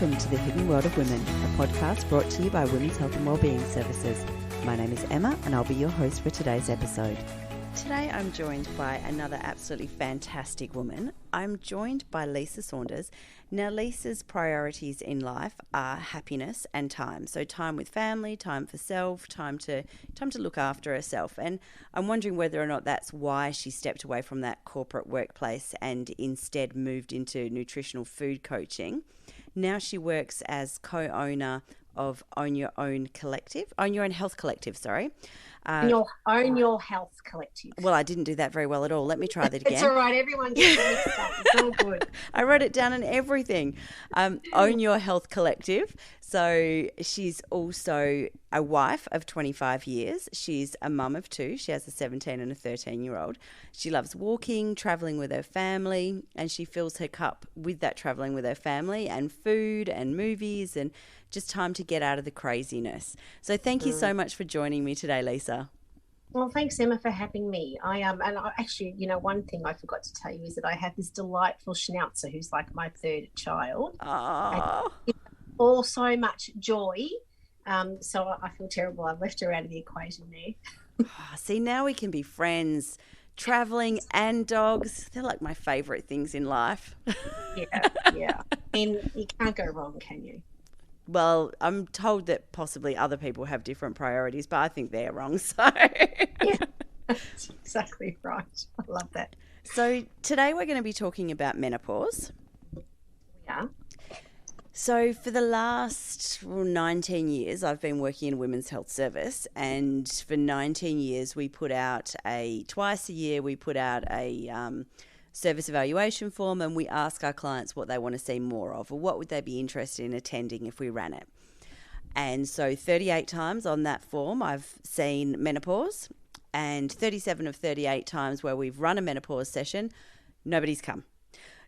Welcome to the Hidden World of Women, a podcast brought to you by Women's Health and Wellbeing Services. My name is Emma and I'll be your host for today's episode. Today I'm joined by another absolutely fantastic woman. I'm joined by Lisa Saunders. Now Lisa's priorities in life are happiness and time. So time with family, time for self, time to look after herself. And I'm wondering whether or not that's why she stepped away from that corporate workplace and instead moved into nutritional food coaching. Now she works as co-owner of Own Your Own Health Collective. Own Your Health Collective. Well, I didn't do that very well at all. Let me try that again. It's all right. Everyone gets mixed up. It's all good. I wrote it down and everything. Own Your Health Collective. So she's also a wife of 25 years. She's a mum of two. She has a 17 and a 13-year-old. She loves walking, travelling with her family, and she fills her cup with that travelling with her family and food and movies and just time to get out of the craziness. So thank you so much for joining me today, Lisa. Well, thanks, Emma, for having me. Actually, one thing I forgot to tell you is that I have this delightful schnauzer who's like my third child. Oh. It's all so much joy. So I feel terrible. I've left her out of the equation there. See, now we can be friends. Traveling and dogs, they're like my favourite things in life. Yeah. And you can't go wrong, can you? Well, I'm told that possibly other people have different priorities, but I think they're wrong. So yeah, that's exactly right. I love that. So today we're going to be talking about menopause. Yeah. So for the last 19 years, I've been working in a women's health service, and for 19 years we put out twice a year a service evaluation form, and we ask our clients what they want to see more of or what would they be interested in attending if we ran it. And so 38 times on that form I've seen menopause, and 37 of 38 times where we've run a menopause session, nobody's come.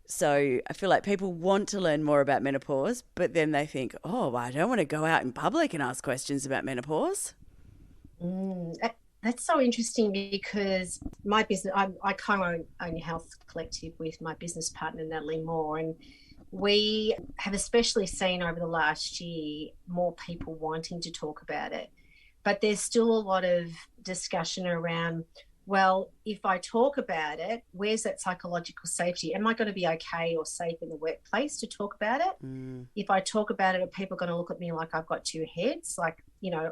So I feel like people want to learn more about menopause, but then they think, oh, I don't want to go out in public and ask questions about menopause. That's so interesting because my business, I co-own Own Your Health Collective with my business partner, Natalie Moore, and we have especially seen over the last year more people wanting to talk about it. But there's still a lot of discussion around, well, if I talk about it, where's that psychological safety? Am I going to be okay or safe in the workplace to talk about it? If I talk about it, are people going to look at me like I've got two heads? Like,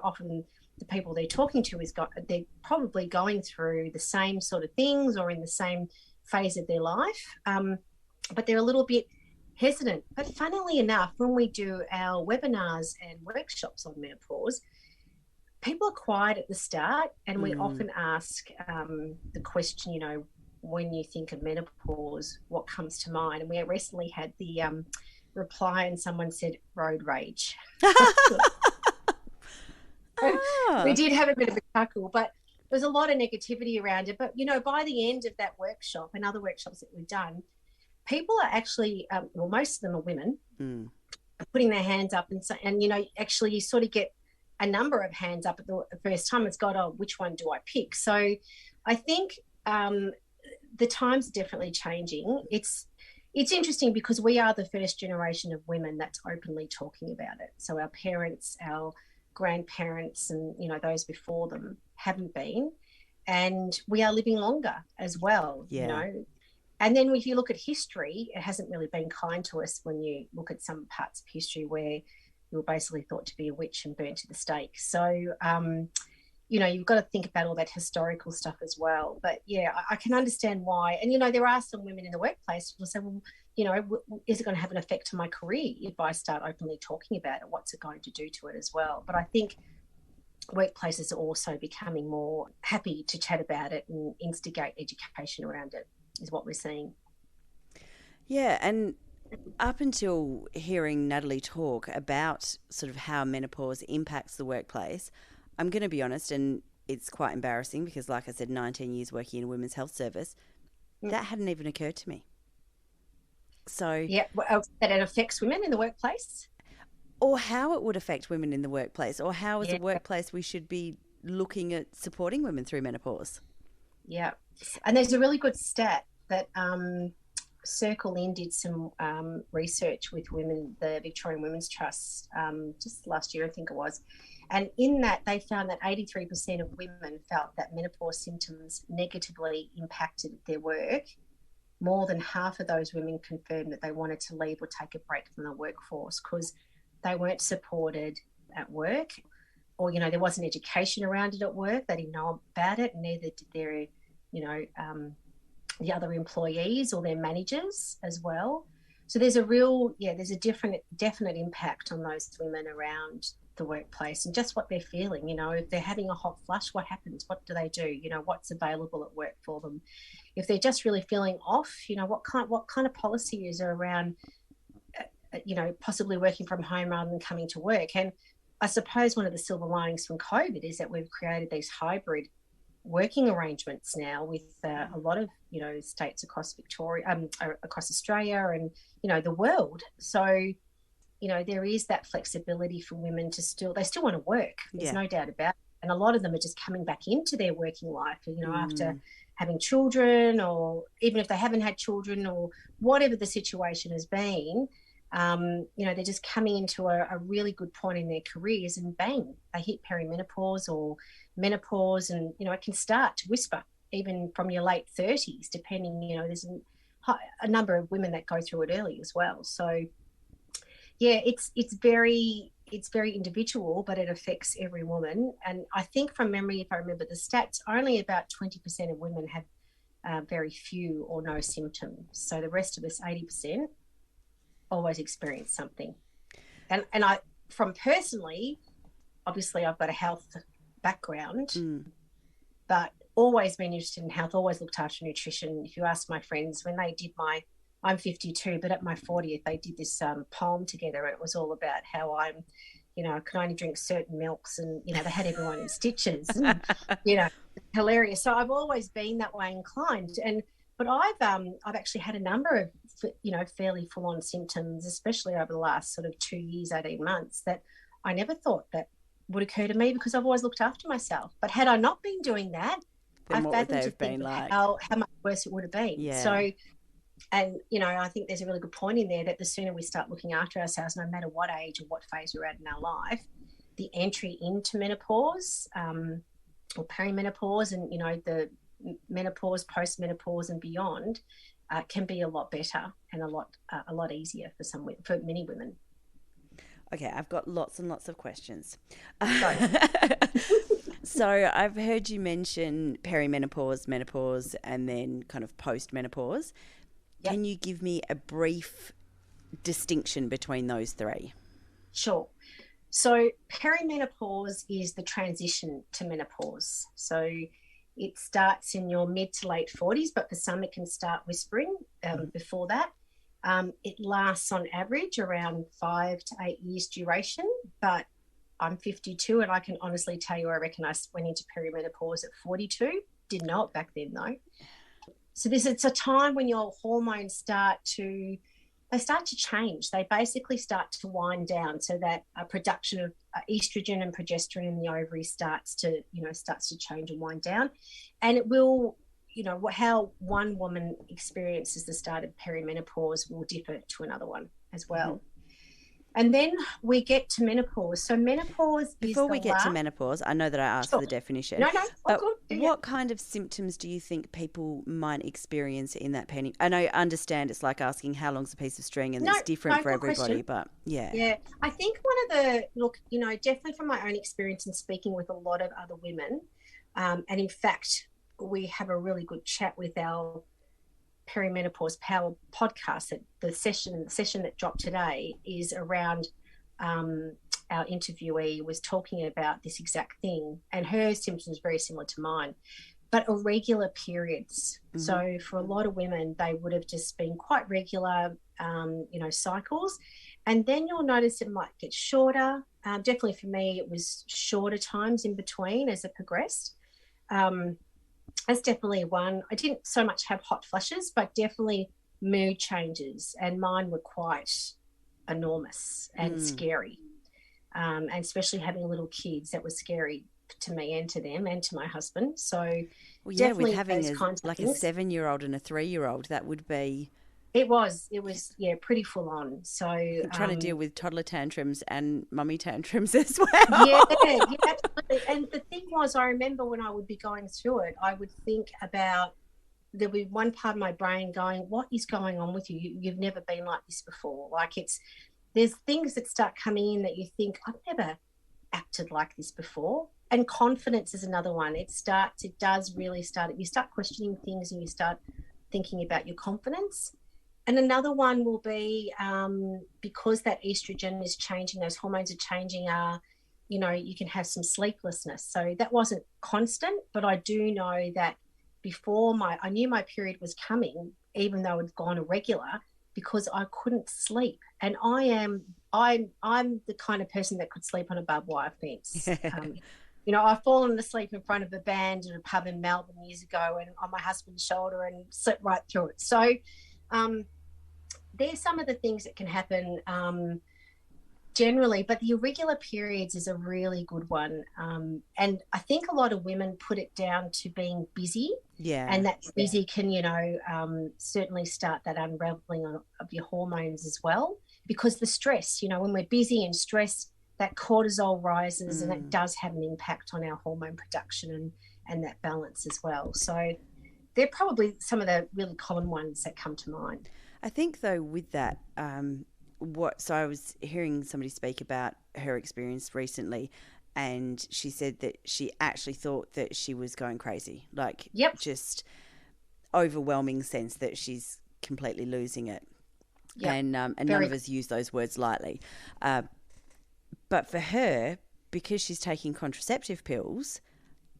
often the people they're talking to they're probably going through the same sort of things or in the same phase of their life, but they're a little bit hesitant. But funnily enough, when we do our webinars and workshops on menopause, people are quiet at the start, and we often ask the question, when you think of menopause, what comes to mind? And we recently had the reply, and someone said road rage. We did have a bit of a chuckle, but there's a lot of negativity around it. But, by the end of that workshop and other workshops that we've done, people are actually, most of them are women, putting their hands up and actually you sort of get a number of hands up at the first time. It's got, which one do I pick? So I think the times are definitely changing. It's interesting because we are the first generation of women that's openly talking about it. So our parents, our grandparents and those before them haven't been, and we are living longer as well. And then if you look at history, it hasn't really been kind to us when you look at some parts of history where you were basically thought to be a witch and burnt to the stake. So you've got to think about all that historical stuff as well. But I can understand why. And there are some women in the workplace who will say, well, is it going to have an effect on my career if I start openly talking about it? What's it going to do to it as well? But I think workplaces are also becoming more happy to chat about it and instigate education around it, is what we're seeing. Yeah, and up until hearing Natalie talk about sort of how menopause impacts the workplace, I'm going to be honest, and it's quite embarrassing because, like I said, 19 years working in a women's health service, that hadn't even occurred to me. So that it affects women in the workplace, or how it would affect women in the workplace, or how as a workplace we should be looking at supporting women through menopause. Yeah, and there's a really good stat that Circle In did some research with women, the Victorian Women's Trust, just last year, I think it was. And in that, they found that 83% of women felt that menopause symptoms negatively impacted their work. More than half of those women confirmed that they wanted to leave or take a break from the workforce because they weren't supported at work, or, you know, there wasn't education around it at work. They didn't know about it, and neither did their, you know, the other employees or their managers as well. So there's there's a definite impact on those women around the workplace and just what they're feeling. You know, if they're having a hot flush, what happens? What do they do? You know, what's available at work for them? If they're just really feeling off, you know, what kind of policy is around, you know, possibly working from home rather than coming to work? And I suppose one of the silver linings from COVID is that we've created these hybrid working arrangements now with a lot of, you know, states across across Australia and, you know, the world. So, you know, there is that flexibility for women to still want to work. There's no doubt about it. And a lot of them are just coming back into their working life, you know, after having children, or even if they haven't had children, or whatever the situation has been. You know, they're just coming into a really good point in their careers, and bang, they hit perimenopause or menopause, and, you know, it can start to whisper even from your late 30s, depending, you know, there's a number of women that go through it early as well. So yeah, it's very individual, but it affects every woman. And I think from memory, if I remember the stats, only about 20% of women have very few or no symptoms. So the rest of us, 80%, always experience something. And I, from personally, obviously I've got a health background, but always been interested in health, always looked after nutrition. If you ask my friends, when they did I'm 52, but at my 40th, they did this poem together, and it was all about how I'm, you know, I could only drink certain milks, and, you know, they had everyone in stitches, and, you know, hilarious. So I've always been that way inclined. But I've actually had a number of, you know, fairly full-on symptoms, especially over the last sort of 2 years, 18 months, that I never thought that would occur to me, because I've always looked after myself. But had I not been doing that, then I fathomed to think like how much worse it would have been. Yeah. So, and, you know, I think there's a really good point in there that the sooner we start looking after ourselves, no matter what age or what phase we're at in our life, the entry into menopause or perimenopause, and, you know, the menopause, postmenopause and beyond can be a lot better and a lot easier for many women. Okay, I've got lots and lots of questions. So I've heard you mention perimenopause, menopause, and then kind of postmenopause. Yep. Can you give me a brief distinction between those three? Sure. So perimenopause is the transition to menopause. So it starts in your mid to late 40s, but for some it can start whispering before that. It lasts on average around 5 to 8 years duration, but I'm 52 and I can honestly tell you, I reckon I went into perimenopause at 42. Didn't know it back then though. So it's a time when your hormones start to change. They basically start to wind down, so that production of estrogen and progesterone in the ovary starts to change and wind down. And it will, you know, how one woman experiences the start of perimenopause will differ to another one as well. Mm-hmm. And then we get to menopause. So menopause Before we get to menopause, I know that I asked for the definition. No, but what kind of symptoms do you think people might experience in that period? And I understand it's like asking how long's a piece of string, and it's different for everybody, question. But yeah. Yeah, I think definitely from my own experience and speaking with a lot of other women, and in fact, we have a really good chat with our Perimenopause Power podcast. That the session that dropped today is around our interviewee was talking about this exact thing, and her symptoms very similar to mine, but irregular periods. Mm-hmm. So for a lot of women, they would have just been quite regular, cycles, and then you'll notice it might get shorter. Definitely for me, it was shorter times in between as it progressed. That's definitely one. I didn't so much have hot flushes, but definitely mood changes, and mine were quite enormous and scary. And especially having little kids, that was scary to me and to them and to my husband. So with having a 7-year-old and a 3-year-old, that would be It was, yeah, pretty full on. So Trying to deal with toddler tantrums and mummy tantrums as well. yeah, absolutely. And the thing was, I remember when I would be going through it, I would think about, there'll be one part of my brain going, what is going on with you? You've never been like this before. Like, there's things that start coming in that you think, I've never acted like this before. And confidence is another one. It does really start, you start questioning things and you start thinking about your confidence. And another one will be because that estrogen is changing, those hormones are changing, you can have some sleeplessness. So that wasn't constant, but I do know that before I knew my period was coming, even though it's gone irregular, because I couldn't sleep. And I'm the kind of person that could sleep on a barbed wire fence. I've fallen asleep in front of a band at a pub in Melbourne years ago and on my husband's shoulder and slept right through it. So there's some of the things that can happen generally, but the irregular periods is a really good one. And I think a lot of women put it down to being busy. Yeah. And that busy can, certainly start that unraveling of your hormones as well. Because the stress, when we're busy and stressed, that cortisol rises and it does have an impact on our hormone production and that balance as well. So they're probably some of the really common ones that come to mind. I think, though, with that, so I was hearing somebody speak about her experience recently, and she said that she actually thought that she was going crazy, like just overwhelming sense that she's completely losing it. Yep. And none of us use those words lightly. But for her, because she's taking contraceptive pills,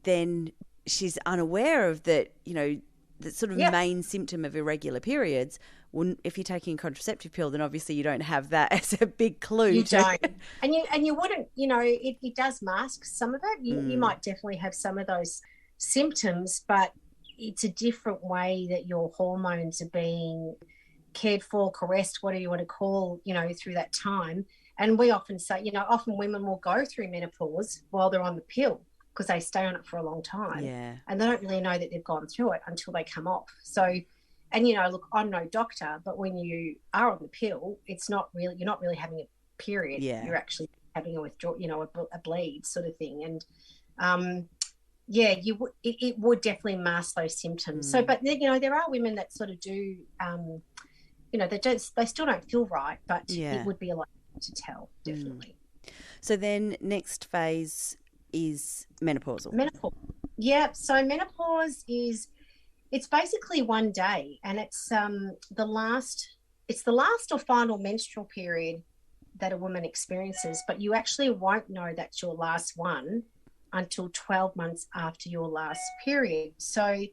then she's unaware of that, the sort of main symptom of irregular periods. Well, if you're taking a contraceptive pill, then obviously you don't have that as a big clue. You don't. And you wouldn't, it does mask some of it. You might definitely have some of those symptoms, but it's a different way that your hormones are being cared for, caressed, whatever you want to call, through that time. And we often say, often women will go through menopause while they're on the pill because they stay on it for a long time. Yeah. And they don't really know that they've gone through it until they come off. So, and, look, I'm no doctor, but when you are on the pill, you're not really having a period. Yeah. You're actually having a withdrawal, a bleed sort of thing. And, it would definitely mask those symptoms. So, but, there are women that sort of do, they still don't feel right, but it would be a lot to tell, definitely. So then next phase is menopausal. Menopause. Yeah. So menopause it's basically one day, and it's the last or final menstrual period that a woman experiences, but you actually won't know that's your last one until 12 months after your last period. So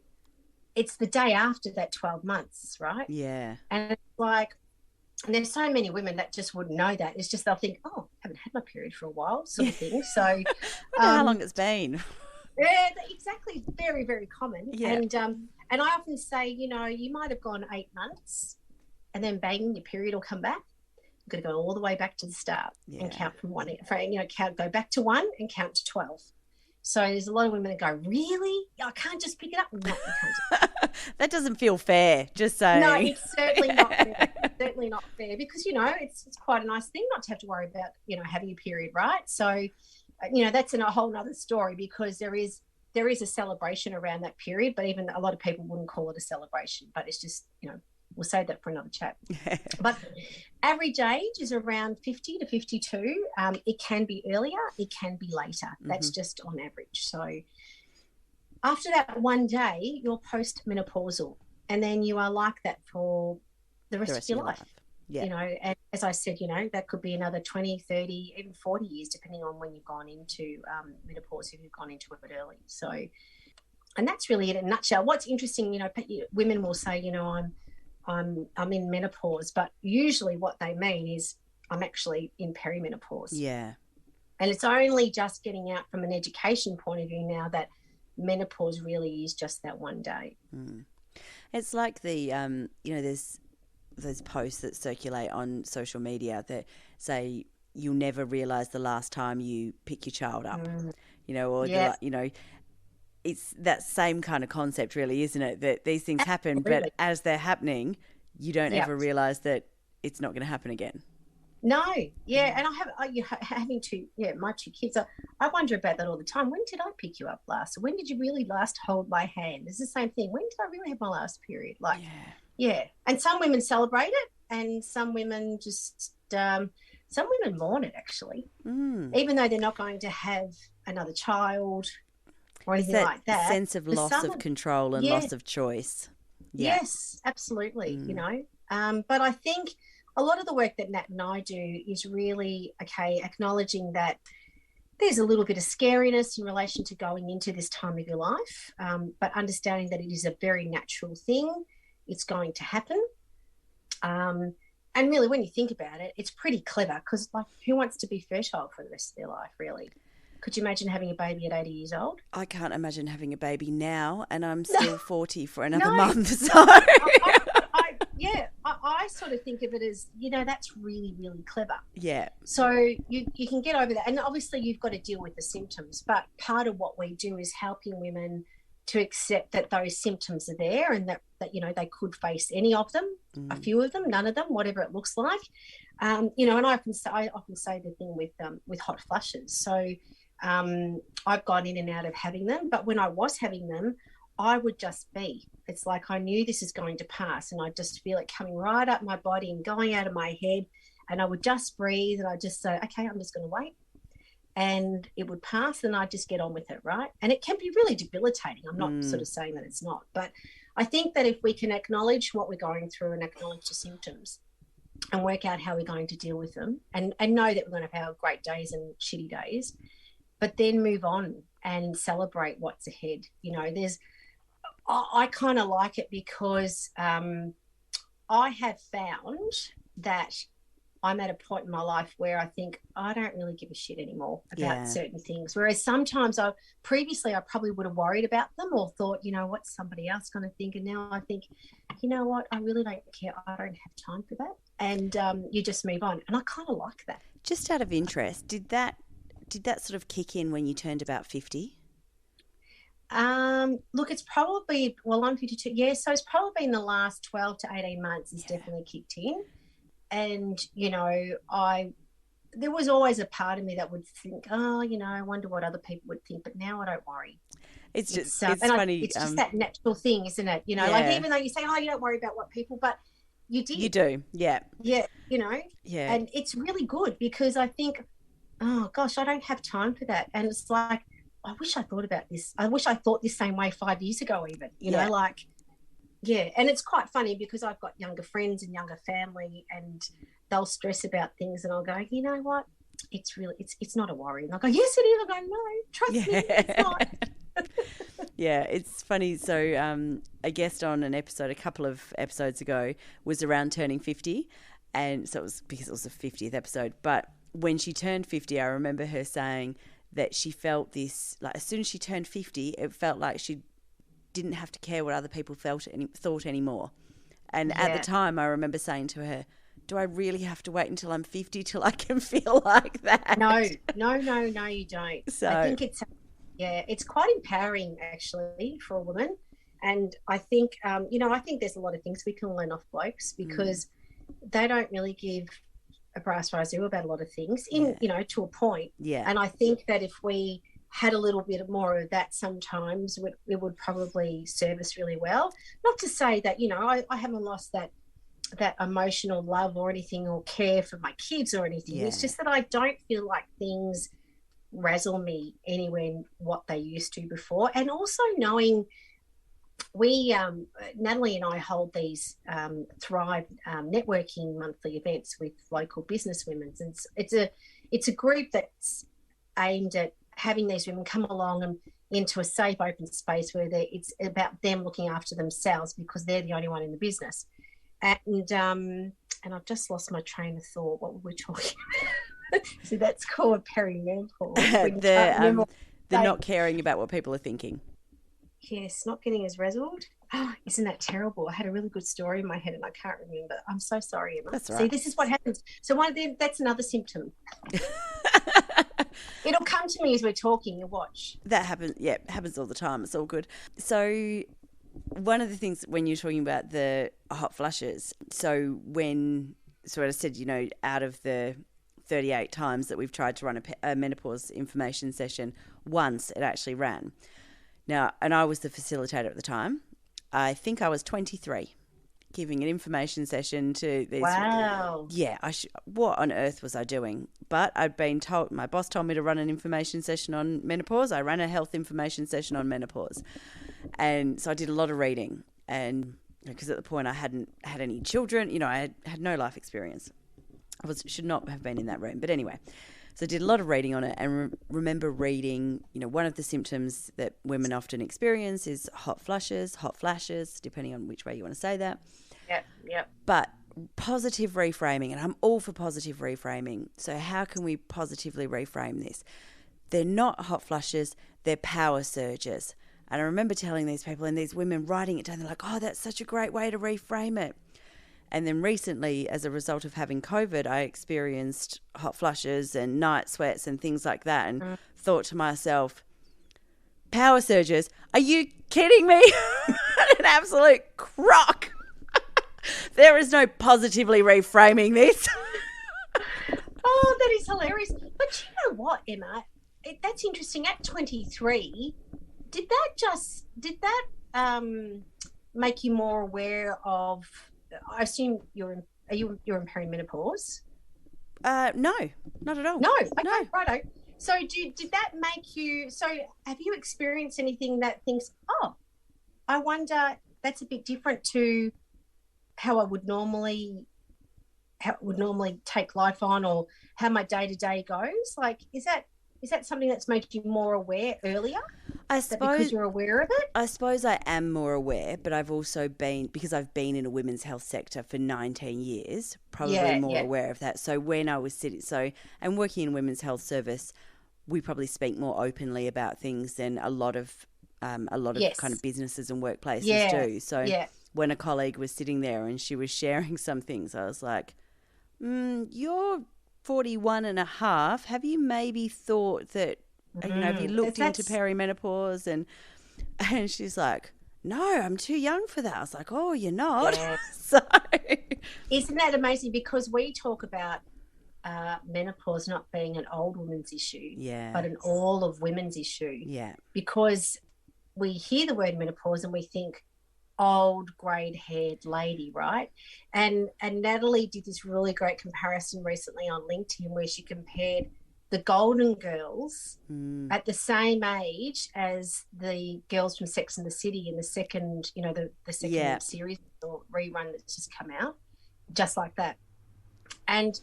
it's the day after that 12 months, right? Yeah. And it's like, and there's so many women that just wouldn't know that. It's just they'll think, oh, I haven't had my period for a while, sort of thing. So I wonder how long it's been. Yeah, exactly. Very, very common. Yeah. And I often say, you might have gone 8 months and then bang, your period will come back. You've got to go all the way back to the start and count from one, go back to 1 and count to 12. So there's a lot of women that go, really? I can't just pick it up? No, you can't. That doesn't feel fair, just saying. No, it's certainly not fair. It's certainly not fair because, it's quite a nice thing not to have to worry about, having a period, right? So, that's a whole nother story because there is a celebration around that period, but even a lot of people wouldn't call it a celebration, but it's just, we'll save that for another chat. But average age is around 50 to 52. It can be earlier, it can be later. That's just on average. So after that one day, you're post-menopausal, and then you are like that for the rest of your life. Yeah. And as I said, that could be another 20, 30, even 40 years, depending on when you've gone into menopause, if you've gone into it early. So, and that's really it in a nutshell. What's interesting, women will say, I'm in menopause, but usually what they mean is I'm actually in perimenopause. Yeah. And it's only just getting out from an education point of view now that menopause really is just that one day. It's like the, there's those posts that circulate on social media that say you'll never realise the last time you pick your child up, it's that same kind of concept really, isn't it? That these things happen, but as they're happening, you don't Yep. ever realise that it's not going to happen again. No, yeah, and having my two kids. I wonder about that all the time. When did I pick you up last? When did you really last hold my hand? It's the same thing. When did I really have my last period? Like, yeah. And some women celebrate it, and some women just, some women mourn it actually, even though they're not going to have another child or anything like that. Sense of loss of control and loss of choice. Yeah. Yes, absolutely. You know, but I think a lot of the work that Nat and I do is really, acknowledging that there's a little bit of scariness in relation to going into this time of your life, but understanding that it is a very natural thing. It's going to happen. And really, when you think about it, it's pretty clever because, like, who wants to be fertile for the rest of their life, really? Could you imagine having a baby at 80 years old? I can't imagine having a baby now, and I'm still 40 for another month. So I sort of think of it as, that's really, really clever. Yeah. So you can get over that. And obviously you've got to deal with the symptoms. But part of what we do is helping women to accept that those symptoms are there and that they could face any of them, a few of them, none of them, whatever it looks like. And I often say the thing with hot flushes. So I've gone in and out of having them. But when I was having them, I would just be. It's like I knew this is going to pass, and I just feel it coming right up my body and going out of my head, and I would just breathe and I just say, okay, I'm just going to wait, and it would pass, and I just get on with it, right? And it can be really debilitating. I'm not sort of saying that it's not, but I think that if we can acknowledge what we're going through and acknowledge the symptoms and work out how we're going to deal with them, and know that we're going to have great days and shitty days, but then move on and celebrate what's ahead. I kind of like it because I have found that I'm at a point in my life where I think I don't really give a shit anymore about certain things. Whereas sometimes previously I probably would have worried about them or thought, what's somebody else going to think? And now I think, you know what, I really don't care. I don't have time for that. And you just move on. And I kind of like that. Just out of interest, did that sort of kick in when you turned about 50? Look, it's probably, I'm 52. Yeah, so it's probably in the last 12 to 18 months it's definitely kicked in. And, there was always a part of me that would think, I wonder what other people would think. But now I don't worry. It's funny. It's just that natural thing, isn't it? Like even though you say, you don't worry about what people, but you did. You do, yeah. Yeah, Yeah. And it's really good because I think, oh, gosh, I don't have time for that. And it's like, I wish I thought about this. I wish I thought this same way 5 years ago even, And it's quite funny because I've got younger friends and younger family and they'll stress about things and I'll go, you know what? It's really, it's not a worry. And they'll go, yes, it is. I'll go, no, trust me, it's not. Yeah, it's funny. So a guest on a couple of episodes ago was around turning 50. And so it was because it was the 50th episode. But when she turned 50, I remember her saying that she felt this, like as soon as she turned 50, it felt like she didn't have to care what other people thought anymore. And at the time, I remember saying to her, do I really have to wait until I'm 50 till I can feel like that? No, you don't. So I think it's quite empowering actually for a woman. And I think, I think there's a lot of things we can learn off blokes because they don't really give a brass razoo about a lot of things to a point. Yeah. And I think that if we had a little bit more of that sometimes, it would probably serve us really well. Not to say that, I haven't lost that emotional love or anything or care for my kids or anything. It's just that I don't feel like things razzle me anywhere what they used to before. And also knowing Natalie and I hold these Thrive networking monthly events with local business women. And it's a group that's aimed at having these women come along and into a safe, open space where it's about them looking after themselves because they're the only one in the business. And I've just lost my train of thought. What were we talking about? So that's called perimenopause. They're not caring about what people are thinking. Yes, not getting as razzled. Oh, isn't that terrible? I had a really good story in my head and I can't remember. I'm so sorry, Emma. That's right. See, this is what happens. So that's another symptom. It'll come to me as we're talking. You watch. That happens. Yeah, happens all the time. It's all good. So one of the things when you're talking about the hot flushes, so I said, out of the 38 times that we've tried to run a menopause information session, once it actually ran. Now, and I was the facilitator at the time. I think I was 23, giving an information session to these. Wow. Yeah, what on earth was I doing? But I'd been told, my boss told me to run an information session on menopause. I ran a health information session on menopause. And so I did a lot of reading. And because at the point I hadn't had any children, I had no life experience. Should not have been in that room. But anyway, so I did a lot of reading on it and remember reading, one of the symptoms that women often experience is hot flushes, hot flashes, depending on which way you want to say that. Yep. But positive reframing, and I'm all for positive reframing. So how can we positively reframe this? They're not hot flushes, they're power surges. And I remember telling these people and these women writing it down, they're like, oh, that's such a great way to reframe it. And then recently, as a result of having COVID, I experienced hot flushes and night sweats and things like that, and thought to myself, power surges, are you kidding me? An absolute crock. There is no positively reframing this. Oh, that is hilarious. But you know what, Emma? That's interesting. At 23, did that make you more aware of? I assume you're in perimenopause. No, not at all. No, okay, no. Righto. So did that make you? So have you experienced anything that thinks, oh, I wonder, that's a bit different to how I would normally take life on, or how my day-to-day goes? Like, is that something that's made you more aware earlier? I suppose, because you're aware of it? I suppose I am more aware, but I've also because I've been in a women's health sector for 19 years, probably more aware of that. So when I was and working in women's health service, we probably speak more openly about things than a lot of kind of businesses and workplaces do. So when a colleague was sitting there and she was sharing some things, I was like, you're 41 and a half. Have you maybe thought that, have you looked into perimenopause? And she's like, no, I'm too young for that. I was like, oh, you're not. Yeah. So isn't that amazing? Because we talk about menopause not being an old woman's issue, but an all of women's issue. Yeah. Because we hear the word menopause and we think old grey-haired lady, right? And Natalie did this really great comparison recently on LinkedIn where she compared the Golden Girls at the same age as the girls from Sex and the City in the second, the second series or rerun that's just come out, just like that. And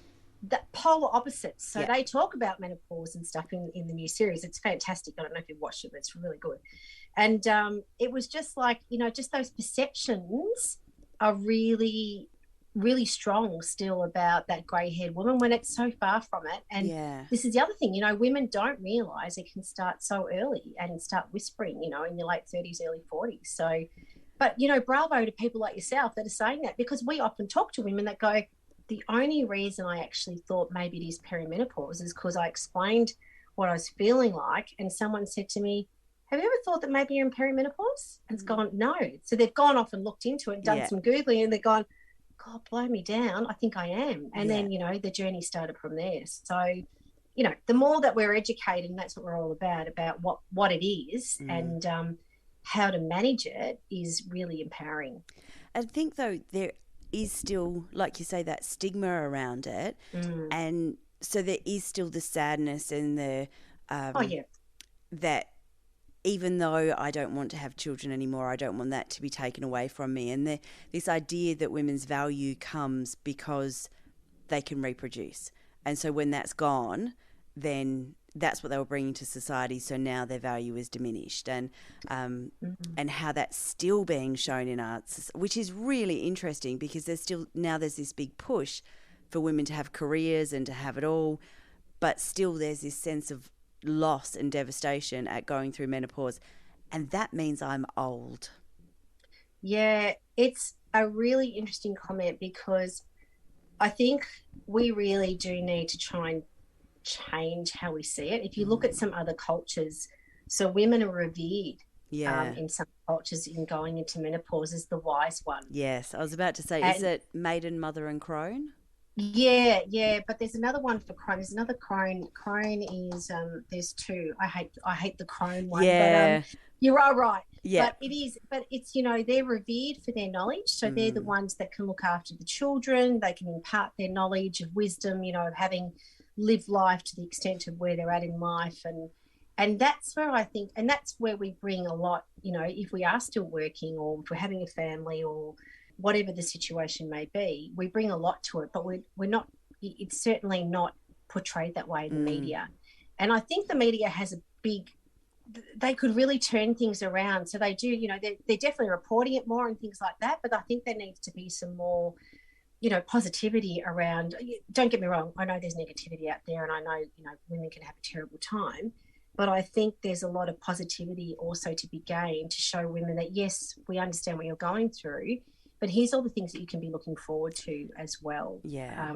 the polar opposites. So they talk about menopause and stuff in the new series. It's fantastic. I don't know if you've watched it, but it's really good. And it was just like, just those perceptions are really, really strong still about that grey-haired woman when it's so far from it. And this is the other thing, women don't realise it can start so early and start whispering, in your late 30s, early 40s. So, but, bravo to people like yourself that are saying that, because we often talk to women that go, the only reason I actually thought maybe it is perimenopause is because I explained what I was feeling like, and someone said to me, have you ever thought that maybe you're in perimenopause? And it's gone, no. So they've gone off and looked into it and done some Googling, and they've gone, God, blow me down, I think I am. And then, the journey started from there. So, the more that we're educated, and that's what we're all about what it is and how to manage it, is really empowering. I think, though, there is still, like you say, that stigma around it. And so there is still the sadness and the that even though I don't want to have children anymore, I don't want that to be taken away from me. And this idea that women's value comes because they can reproduce. And so when that's gone, then that's what they were bringing to society. So now their value is diminished. And how that's still being shown in arts, which is really interesting, because there's this big push for women to have careers and to have it all. But still there's this sense of loss and devastation at going through menopause, and that means I'm old. Yeah, it's a really interesting comment, because I think we really do need to try and change how we see it. If you look at some other cultures, so women are revered in some cultures in going into menopause is the wise one. Yes, I was about to say, is it maiden, mother and crone? Yeah, but there's another one for crone. There's another crone. Crone is there's two. I hate the crone one, Yeah. but you are right. Yeah. But it's they're revered for their knowledge. So they're the ones that can look after the children. They can impart their knowledge of wisdom, of having lived life to the extent of where they're at in life. And that's where I think, and that's where we bring a lot, if we are still working or if we're having a family or whatever the situation may be, we bring a lot to it, but we're not, it's certainly not portrayed that way in the media. And I think the media has they could really turn things around. So they do, they're definitely reporting it more and things like that, but I think there needs to be some more, positivity around. Don't get me wrong, I know there's negativity out there and I know, women can have a terrible time, but I think there's a lot of positivity also to be gained to show women that, yes, we understand what you're going through, but here's all the things that you can be looking forward to as well. Yeah.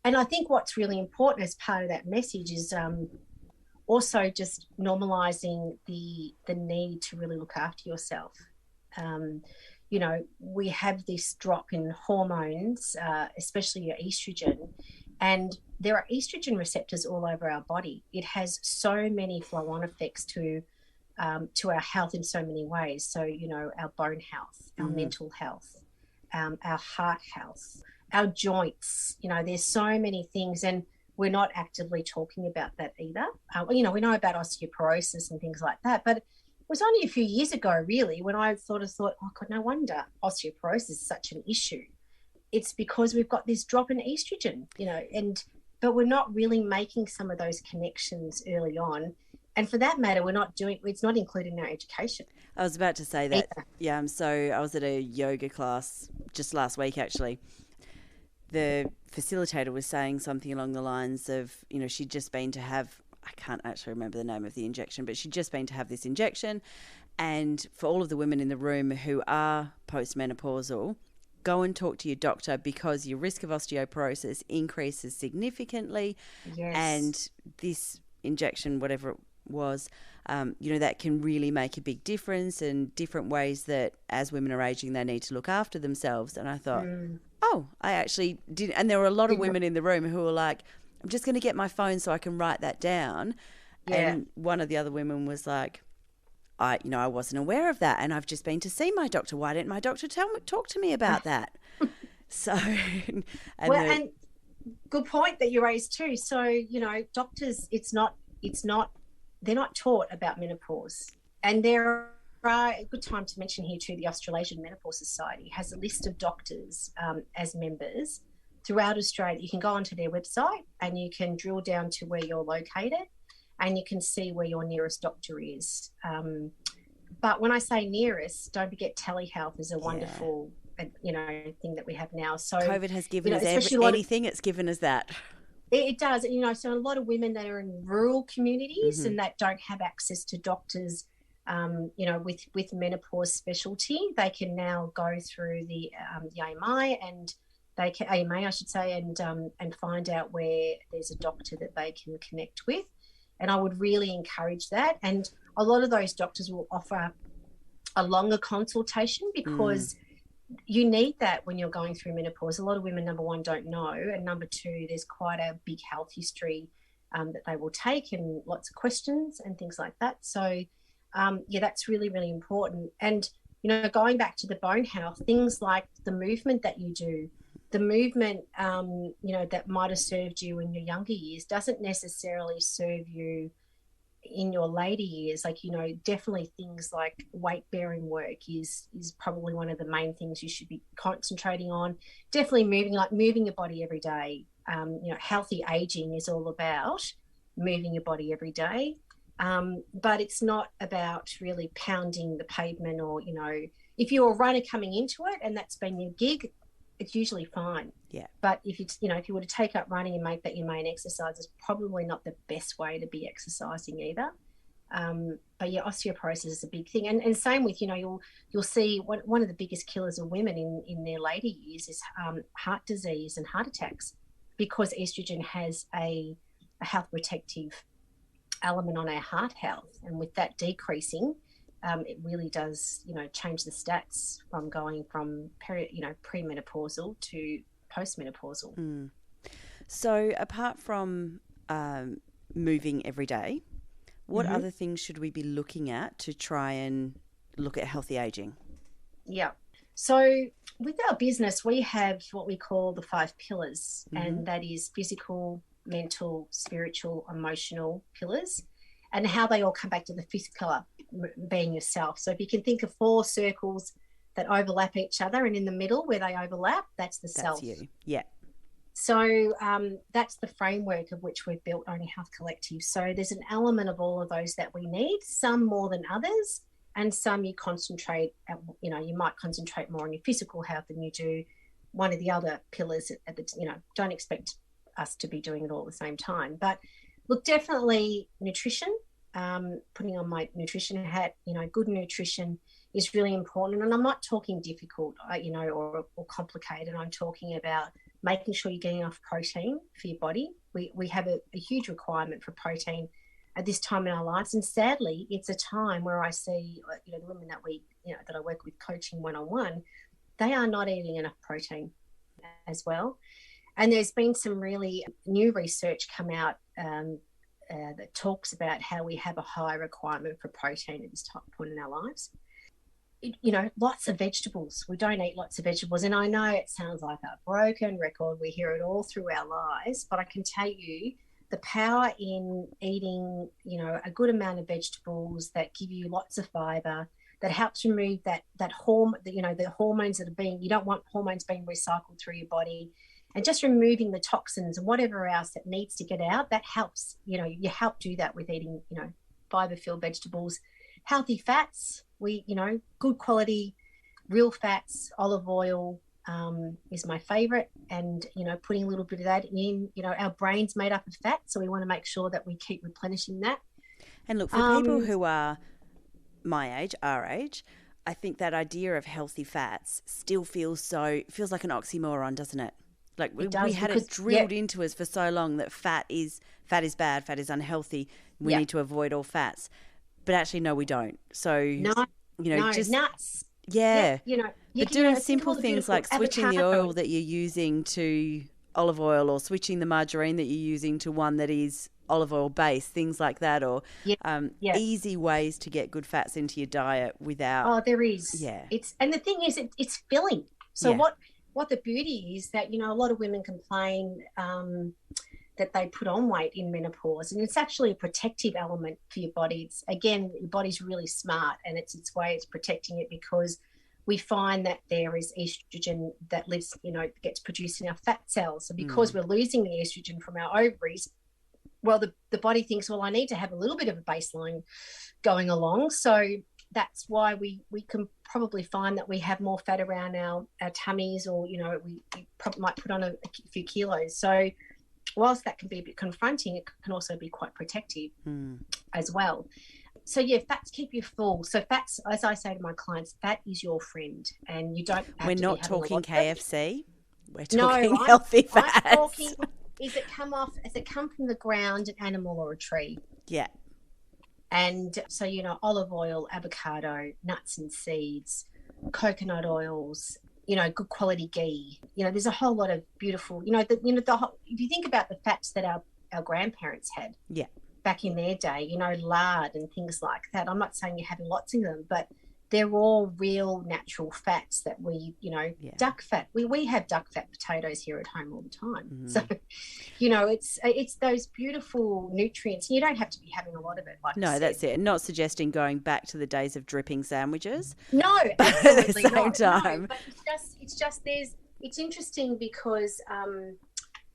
And I think what's really important as part of that message is also just normalising the need to really look after yourself. We have this drop in hormones, especially your estrogen, and there are estrogen receptors all over our body. It has so many flow-on effects to our health in so many ways. So, our bone health, our mental health, our heart health, our joints, there's so many things, and we're not actively talking about that either. We know about osteoporosis and things like that, but it was only a few years ago, really, when I thought, oh God, no wonder osteoporosis is such an issue. It's because we've got this drop in estrogen, but we're not really making some of those connections early on. And for that matter, it's not included in our education. I was about to say that. Yeah, so I was at a yoga class just last week, actually. The facilitator was saying something along the lines of, she'd just been to have, I can't actually remember the name of the injection, but she'd just been to have this injection. And for all of the women in the room who are postmenopausal, go and talk to your doctor because your risk of osteoporosis increases significantly. Yes. And this injection, whatever it was, that can really make a big difference, and different ways that as women are aging, they need to look after themselves. And I thought, I actually did. And there were a lot of women in the room who were like, I'm just going to get my phone so I can write that down. Yeah. And one of the other women was like, I wasn't aware of that, and I've just been to see my doctor. Why didn't my doctor talk to me about that? So, and good point that you raised too. So, doctors, they're not taught about menopause, and there are a good time to mention here too. The Australasian Menopause Society has a list of doctors as members throughout Australia. You can go onto their website and you can drill down to where you're located, and you can see where your nearest doctor is. But when I say nearest, don't forget telehealth is a wonderful, thing that we have now. So COVID has given us anything. It's given us that. It does. So a lot of women that are in rural communities and that don't have access to doctors, with menopause specialty, they can now go through the AMI and AMA, I should say, and find out where there's a doctor that they can connect with. And I would really encourage that. And a lot of those doctors will offer a longer consultation because you need that when you're going through menopause. A lot of women, number one, don't know. And number two, there's quite a big health history that they will take and lots of questions and things like that. So, that's really, really important. And, going back to the bone health, things like the movement that you do, the movement, that might have served you in your younger years doesn't necessarily serve you in your later years. Like, definitely things like weight bearing work is probably one of the main things you should be concentrating on. Definitely moving your body every day. Healthy aging is all about moving your body every day. But it's not about really pounding the pavement or, if you're a runner coming into it and that's been your gig, it's usually fine. Yeah. But if you were to take up running and make that your main exercise, it's probably not the best way to be exercising either. But yeah, osteoporosis is a big thing. And same with, you'll see one of the biggest killers of women in their later years is heart disease and heart attacks, because estrogen has a health protective element on our heart health. And with that decreasing, it really does, change the stats from going from premenopausal to postmenopausal. Mm. So apart from moving every day, what other things should we be looking at to try and look at healthy aging? Yeah. So with our business, we have what we call the 5 pillars, and that is physical, mental, spiritual, emotional pillars, and how they all come back to the fifth pillar, being yourself. So if you can think of 4 circles that overlap each other, and in the middle where they overlap, that's the self. That's you. Yeah. So that's the framework of which we've built Owning Health Collective. So there's an element of all of those that we need, some more than others, and some you concentrate, you might concentrate more on your physical health than you do one of the other pillars. Don't expect us to be doing it all at the same time. But look, definitely nutrition, putting on my nutrition hat, good nutrition is really important. And I'm not talking difficult, or complicated. I'm talking about making sure you're getting enough protein for your body. We have a huge requirement for protein at this time in our lives, and sadly, it's a time where I see, the women that I work with coaching one-on-one, they are not eating enough protein as well. And there's been some really new research come out that talks about how we have a high requirement for protein at this point in our lives. Lots of vegetables. We don't eat lots of vegetables. And I know it sounds like a broken record. We hear it all through our lives, but I can tell you the power in eating, a good amount of vegetables that give you lots of fiber, that helps remove that hormone, the hormones that are being, you don't want hormones being recycled through your body, and just removing the toxins and whatever else that needs to get out, that helps, you help do that with eating, fiber-filled vegetables. Healthy fats, good quality, real fats, olive oil is my favorite. And, putting a little bit of that in, our brain's made up of fat. So we want to make sure that we keep replenishing that. And look, for people who are my age, our age, I think that idea of healthy fats still feels like an oxymoron, doesn't it? Like we had it drilled into us for so long that fat is bad, fat is unhealthy. We need to avoid all fats. But actually, no, we don't. So, just nuts. Yeah. But doing simple things like switching the oil that you're using to olive oil, or switching the margarine that you're using to one that is olive oil based, things like that, or easy ways to get good fats into your diet without. Oh, there is. Yeah. And the thing is, it's filling. So what the beauty is that, a lot of women complain that they put on weight in menopause, and it's actually a protective element for your body. It's, again, your body's really smart, and it's protecting it, because we find that there is estrogen that lives, gets produced in our fat cells. So because we're losing the estrogen from our ovaries, well, the body thinks, well, I need to have a little bit of a baseline going along. So that's why we can probably find that we have more fat around our tummies, or, we probably might put on a few kilos. So whilst that can be a bit confronting, it can also be quite protective as well. So, fats keep you full. So fats, as I say to my clients, fat is your friend, and you don't have We're to not be having talking a lot KFC. We're talking healthy fats. I'm talking, has it come from the ground, an animal or a tree? Yeah. And so, olive oil, avocado, nuts and seeds, coconut oils, good quality ghee. There's a whole lot of beautiful, if you think about the fats that our grandparents had back in their day, lard and things like that. I'm not saying you're having lots of them, but they're all real natural fats that we, duck fat. We have duck fat potatoes here at home all the time. So, it's those beautiful nutrients. You don't have to be having a lot of it. No, that's it. Not suggesting going back to the days of dripping sandwiches. No, absolutely at the same time. No, but it's interesting because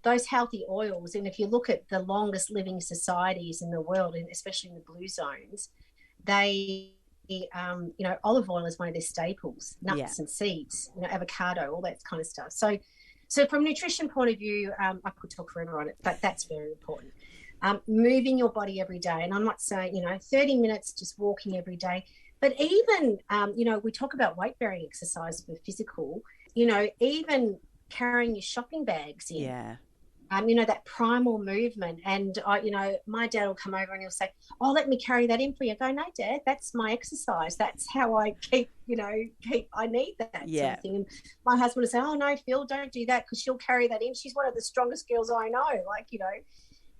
those healthy oils, and if you look at the longest living societies in the world, and especially in the blue zones, they olive oil is one of their staples, nuts and seeds, avocado, all that kind of stuff. So from a nutrition point of view, I could talk forever on it, but that's very important. Moving your body every day. And I'm not saying, 30 minutes just walking every day, but even, we talk about weight-bearing exercise for physical, even carrying your shopping bags in. Yeah. that primal movement. And my dad will come over and he'll say, "Oh, let me carry that in for you." I go, "No, Dad, that's my exercise. That's how I keep, I need that sort of thing." And my husband will say, "Oh no, Phil, don't do that, because she'll carry that in. She's one of the strongest girls I know."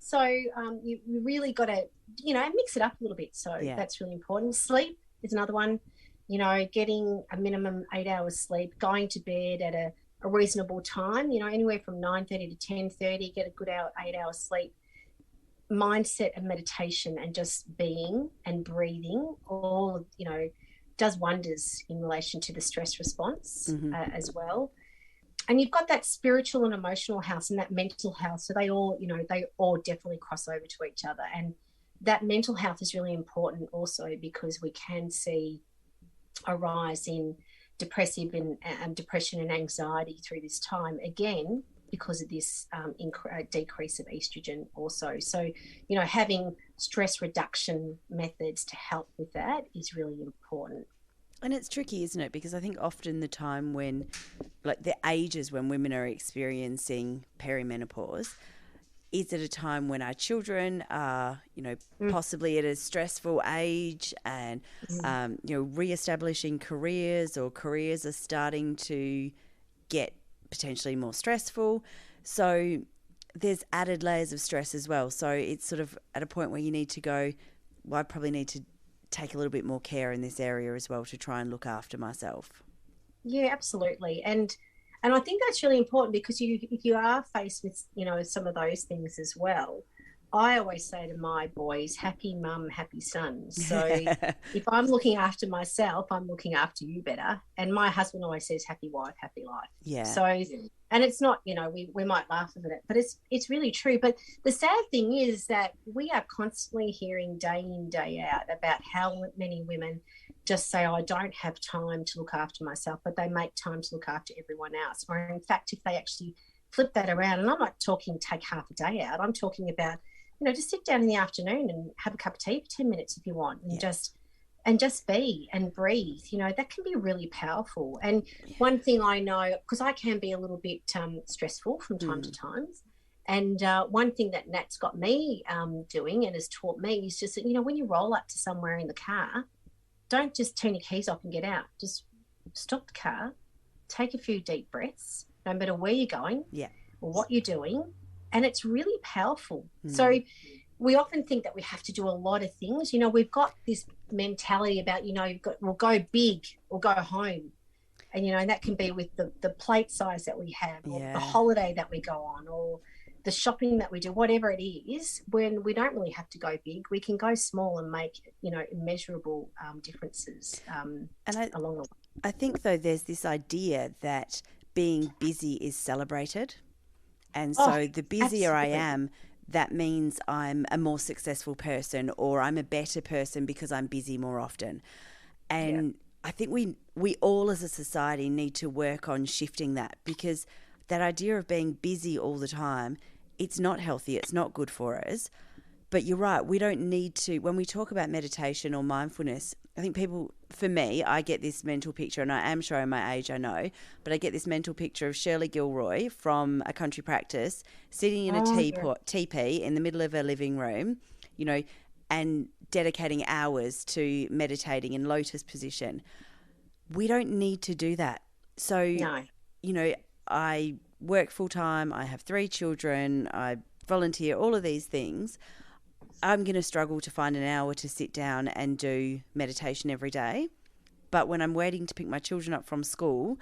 So you really got to, mix it up a little bit. So that's really important. Sleep is another one. Getting a minimum 8 hours sleep, going to bed at a reasonable time, anywhere from 9:30 to 10:30, get a good 8 hours sleep. Mindset and meditation and just being and breathing all, does wonders in relation to the stress response as well. And you've got that spiritual and emotional house and that mental health. So they all definitely cross over to each other. And that mental health is really important also, because we can see a rise in depressive and depression and anxiety through this time, again, because of this decrease of estrogen also. So, having stress reduction methods to help with that is really important. And it's tricky, isn't it? Because I think often the time when, like the ages when women are experiencing perimenopause, is at a time when our children are, possibly at a stressful age and, re-establishing careers, or careers are starting to get potentially more stressful. So there's added layers of stress as well. So it's sort of at a point where you need to go, well, I probably need to take a little bit more care in this area as well to try and look after myself. Yeah, absolutely. And I think that's really important, because if you are faced with, some of those things as well, I always say to my boys, happy mum, happy son. So if I'm looking after myself, I'm looking after you better. And my husband always says, happy wife, happy life. Yeah. So, and it's not, we might laugh at it, but it's really true. But the sad thing is that we are constantly hearing day in, day out about how many women just say, "Oh, I don't have time to look after myself," but they make time to look after everyone else. Or in fact, if they actually flip that around, and I'm not talking take half a day out, I'm talking about, just sit down in the afternoon and have a cup of tea for 10 minutes if you want, and just be and breathe, that can be really powerful. And one thing I know, because I can be a little bit stressful from time to time, and one thing that Nat's got me doing and has taught me is just that, when you roll up to somewhere in the car, don't just turn your keys off and get out. Just stop the car, take a few deep breaths, no matter where you're going or what you're doing, and it's really powerful. So we often think that we have to do a lot of things. We've got this mentality about, we'll go big or go home. And, and that can be with the plate size that we have, or the holiday that we go on, or the shopping that we do, whatever it is. When we don't really have to go big, we can go small and make, immeasurable differences along the way. I think, though, there's this idea that being busy is celebrated. And so the busier I am, that means I'm a more successful person, or I'm a better person because I'm busy more often. And I think we all as a society need to work on shifting that, because that idea of being busy all the time, it's not healthy, it's not good for us. But you're right, we don't need to, when we talk about meditation or mindfulness, I think people, for me, I get this mental picture, and I am showing my age, I know, but I get this mental picture of Shirley Gilroy from A Country Practice sitting in a teepee in the middle of her living room, and dedicating hours to meditating in lotus position. We don't need to do that. So, I work full time, I have 3 children, I volunteer, all of these things. I'm going to struggle to find an hour to sit down and do meditation every day. But when I'm waiting to pick my children up from school,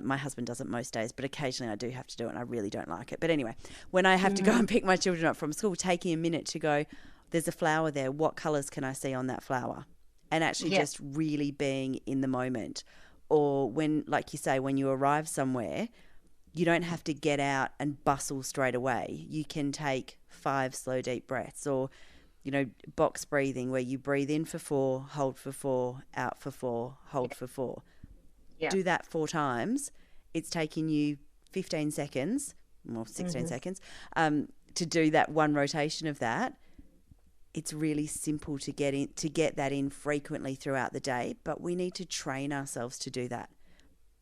my husband does it most days, but occasionally I do have to do it, and I really don't like it. But anyway, when I have to go and pick my children up from school, taking a minute to go, there's a flower there, what colours can I see on that flower? And actually just really being in the moment. Or when, like you say, when you arrive somewhere, you don't have to get out and bustle straight away. You can take 5 slow, deep breaths, or box breathing, where you breathe in for 4, hold for 4, out for 4, hold for 4. Yeah. Do that 4 times. It's taking you 15 seconds, or 16 seconds, to do that one rotation of that. It's really simple to get that in frequently throughout the day, but we need to train ourselves to do that.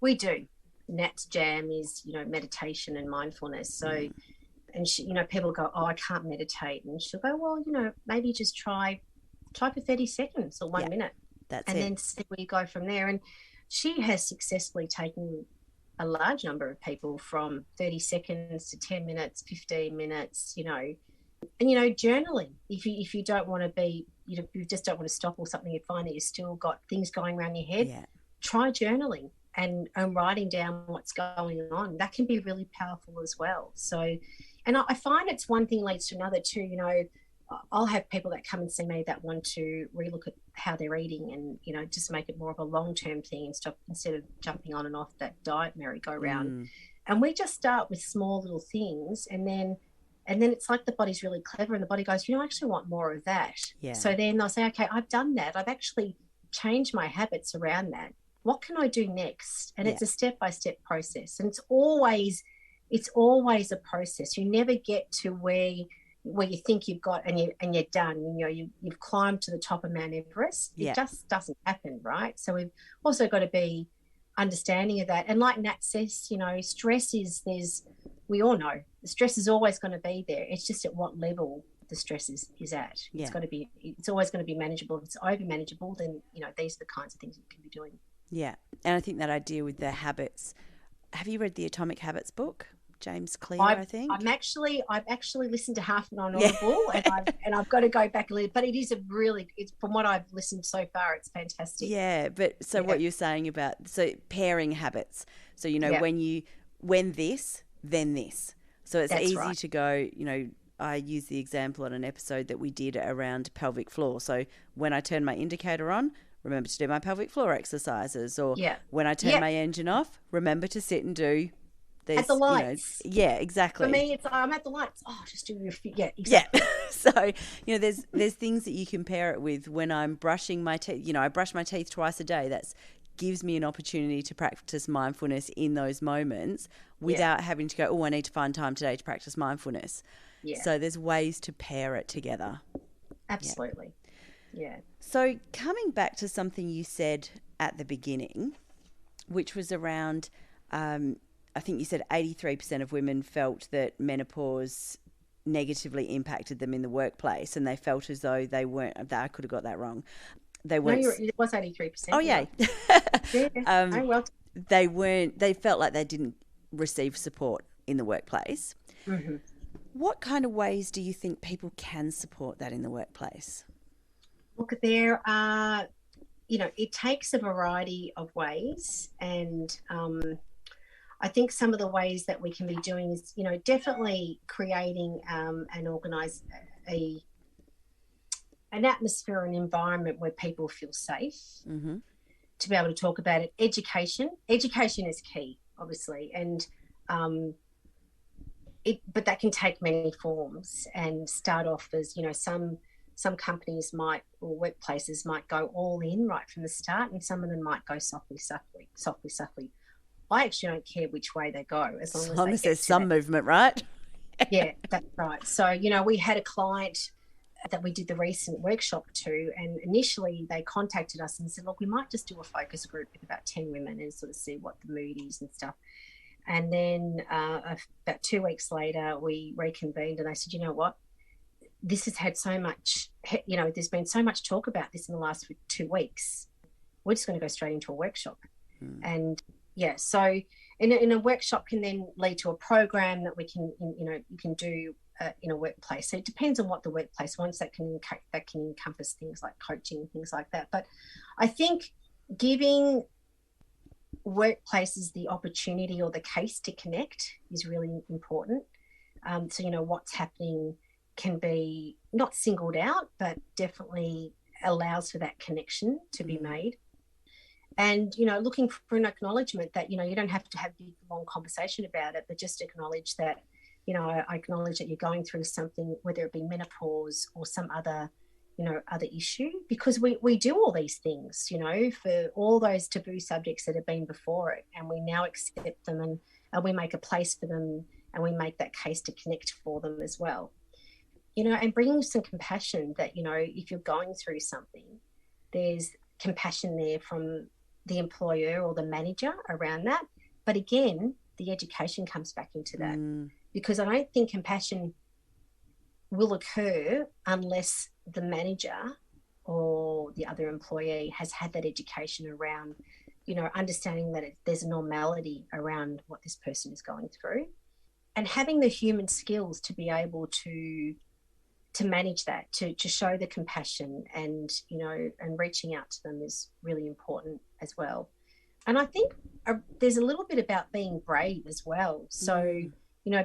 We do. Nat's jam is, meditation and mindfulness. So And she, you know, people go, oh, I can't meditate. And she'll go, well, you know, maybe just try for 30 seconds or 1 minute. That's and it. then see where you go from there. And she has successfully taken a large number of people from 30 seconds to 10 minutes, 15 minutes, you know. And, you know, journaling, if you don't want to be, you know, you just don't want to stop or something, you find that you've still got things going around your head, try journaling and writing down what's going on. That can be really powerful as well. So, and I find it's one thing leads to another too. You know, I'll have people that come and see me that want to relook at how they're eating and, you know, just make it more of a long-term thing and stop instead of jumping on and off that diet merry-go-round. And we just start with small little things, and then it's like the body's really clever and the body goes, you know, I actually want more of that. So then they'll say, okay, I've done that. I've actually changed my habits around that. What can I do next? And it's a step-by-step process. And it's always a process. You never get to where you think you've got and you're done. You know, you've climbed to the top of Mount Everest. It just doesn't happen, right? So we've also got to be understanding of that. And like Nat says, you know, we all know the stress is always going to be there. It's just at what level the stress is at. It's always going to be manageable. If it's over manageable, then, you know, these are the kinds of things you can be doing. Yeah. And I think that idea with the habits, have you read the Atomic Habits book? James Clear, I think. I've actually listened to half of it on Audible, and I've got to go back a little. But it is it's from what I've listened so far, it's fantastic. Yeah, but so what you're saying about pairing habits. So you know when this, then this. So it's easy to go. You know, I use the example on an episode that we did around pelvic floor. So when I turn my indicator on, remember to do my pelvic floor exercises, or when I turn my engine off, remember to sit and do. At the lights. You know, exactly. For me, I'm at the lights. Oh, just do your feet. Yeah, exactly. Yeah. So, you know, there's things that you compare it with when I'm brushing my teeth. You know, I brush my teeth twice a day. That gives me an opportunity to practice mindfulness in those moments without having to go, oh, I need to find time today to practice mindfulness. Yeah. So there's ways to pair it together. Absolutely. Yeah. So coming back to something you said at the beginning, which was around I think you said 83% of women felt that menopause negatively impacted them in the workplace, and they felt as though they weren't. I could have got that wrong. They weren't. No, it was 83%. Oh, yeah. Well. They weren't. They felt like they didn't receive support in the workplace. Mm-hmm. What kind of ways do you think people can support that in the workplace? Look, there are, you know, it takes a variety of ways, and I think some of the ways that we can be doing is, you know, definitely creating and organise an atmosphere, an environment where people feel safe to be able to talk about it. Education is key, obviously, and but that can take many forms and start off as, you know, some companies might, or workplaces might go all in right from the start, and some of them might go softly. I actually don't care which way they go, as long as there's some movement, right? Yeah, that's right. So, you know, we had a client that we did the recent workshop to, and initially they contacted us and said, look, we might just do a focus group with about 10 women and sort of see what the mood is and stuff. And then about 2 weeks later, we reconvened and they said, you know what? This has had so much, you know, there's been so much talk about this in the last 2 weeks. We're just going to go straight into a workshop. And yeah, so in a workshop can then lead to a program that we can, you know, you can do in a workplace. So it depends on what the workplace wants. That can encompass things like coaching and things like that. But I think giving workplaces the opportunity or the case to connect is really important. So, you know, what's happening can be not singled out, but definitely allows for that connection to be made. And, you know, looking for an acknowledgement that, you know, you don't have to have a big, long conversation about it, but just acknowledge that, you know, I acknowledge that you're going through something, whether it be menopause or some other, you know, other issue, because we do all these things, you know, for all those taboo subjects that have been before it, and we now accept them and we make a place for them, and we make that case to connect for them as well. You know, and bringing some compassion that, you know, if you're going through something, there's compassion there from the employer or the manager around that. But again, the education comes back into that. because I don't think compassion will occur unless the manager or the other employee has had that education around, understanding that there's a normality around what this person is going through, and having the human skills to be able to manage that, to show the compassion, and and reaching out to them is really important as well. And I think there's a little bit about being brave as well. So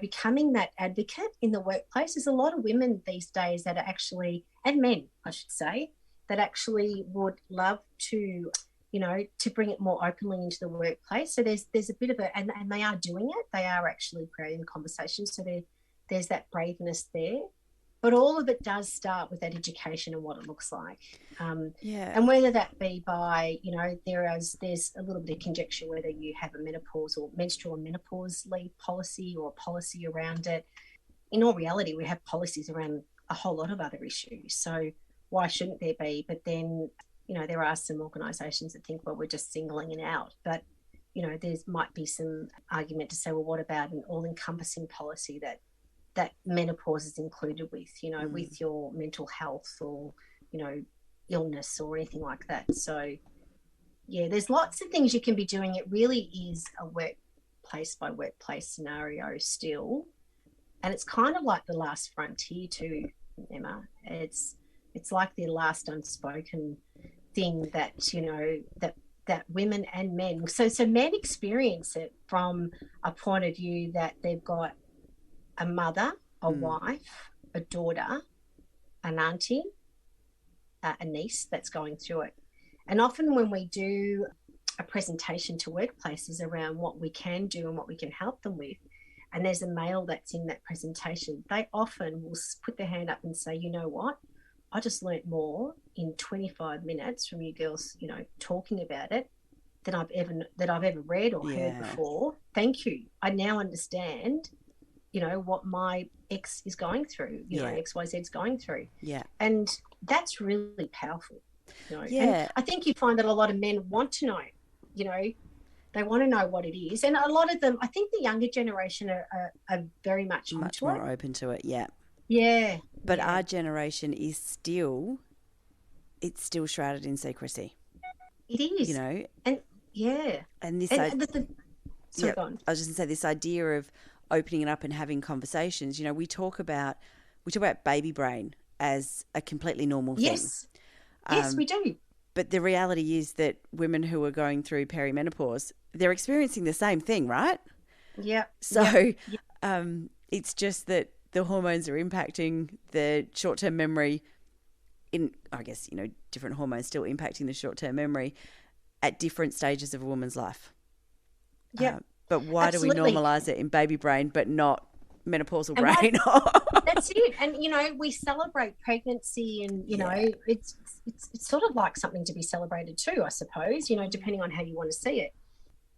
becoming that advocate in the workplace. There's a lot of women these days that are actually, and men I should say, that actually would love to to bring it more openly into the workplace. So there's a bit of and they are doing it. They are actually creating conversations. So there's that braveness there. But all of it does start with that education and what it looks like. And whether that be by, there's a little bit of conjecture whether you have a menopause or menstrual and menopause leave policy or a policy around it. In all reality, we have policies around a whole lot of other issues. So why shouldn't there be? But then, there are some organisations that think, well, we're just singling it out. But, there might be some argument to say, well, what about an all-encompassing policy that menopause is included with, with your mental health or, illness or anything like that. So, there's lots of things you can be doing. It really is a workplace by workplace scenario still. And it's kind of like the last frontier too, Emma. It's like the last unspoken thing that, that women and men, so men experience it from a point of view that they've got a mother, a wife, a daughter, an auntie, a niece that's going through it. And often when we do a presentation to workplaces around what we can do and what we can help them with, and there's a male that's in that presentation, they often will put their hand up and say, you know what, I just learnt more in 25 minutes from you girls, talking about it than I've ever read or heard before. Thank you. I now understand what my ex is going through, XYZ is going through. Yeah. And that's really powerful. And I think you find that a lot of men want to know, they want to know what it is. And a lot of them, I think the younger generation are very much more open to it. Yeah. Yeah. But our generation is still shrouded in secrecy. It is. And And this, go on. I was just going to say, this idea of opening it up and having conversations, we talk about baby brain as a completely normal thing. Yes, we do. But the reality is that women who are going through perimenopause, they're experiencing the same thing, right? Yeah. So it's just that the hormones are impacting the short-term memory different hormones still impacting the short-term memory at different stages of a woman's life. Yeah. But why Absolutely. do we normalise it in baby brain but not menopausal brain? That's it. And, we celebrate pregnancy and, it's sort of like something to be celebrated too, I suppose, depending on how you want to see it.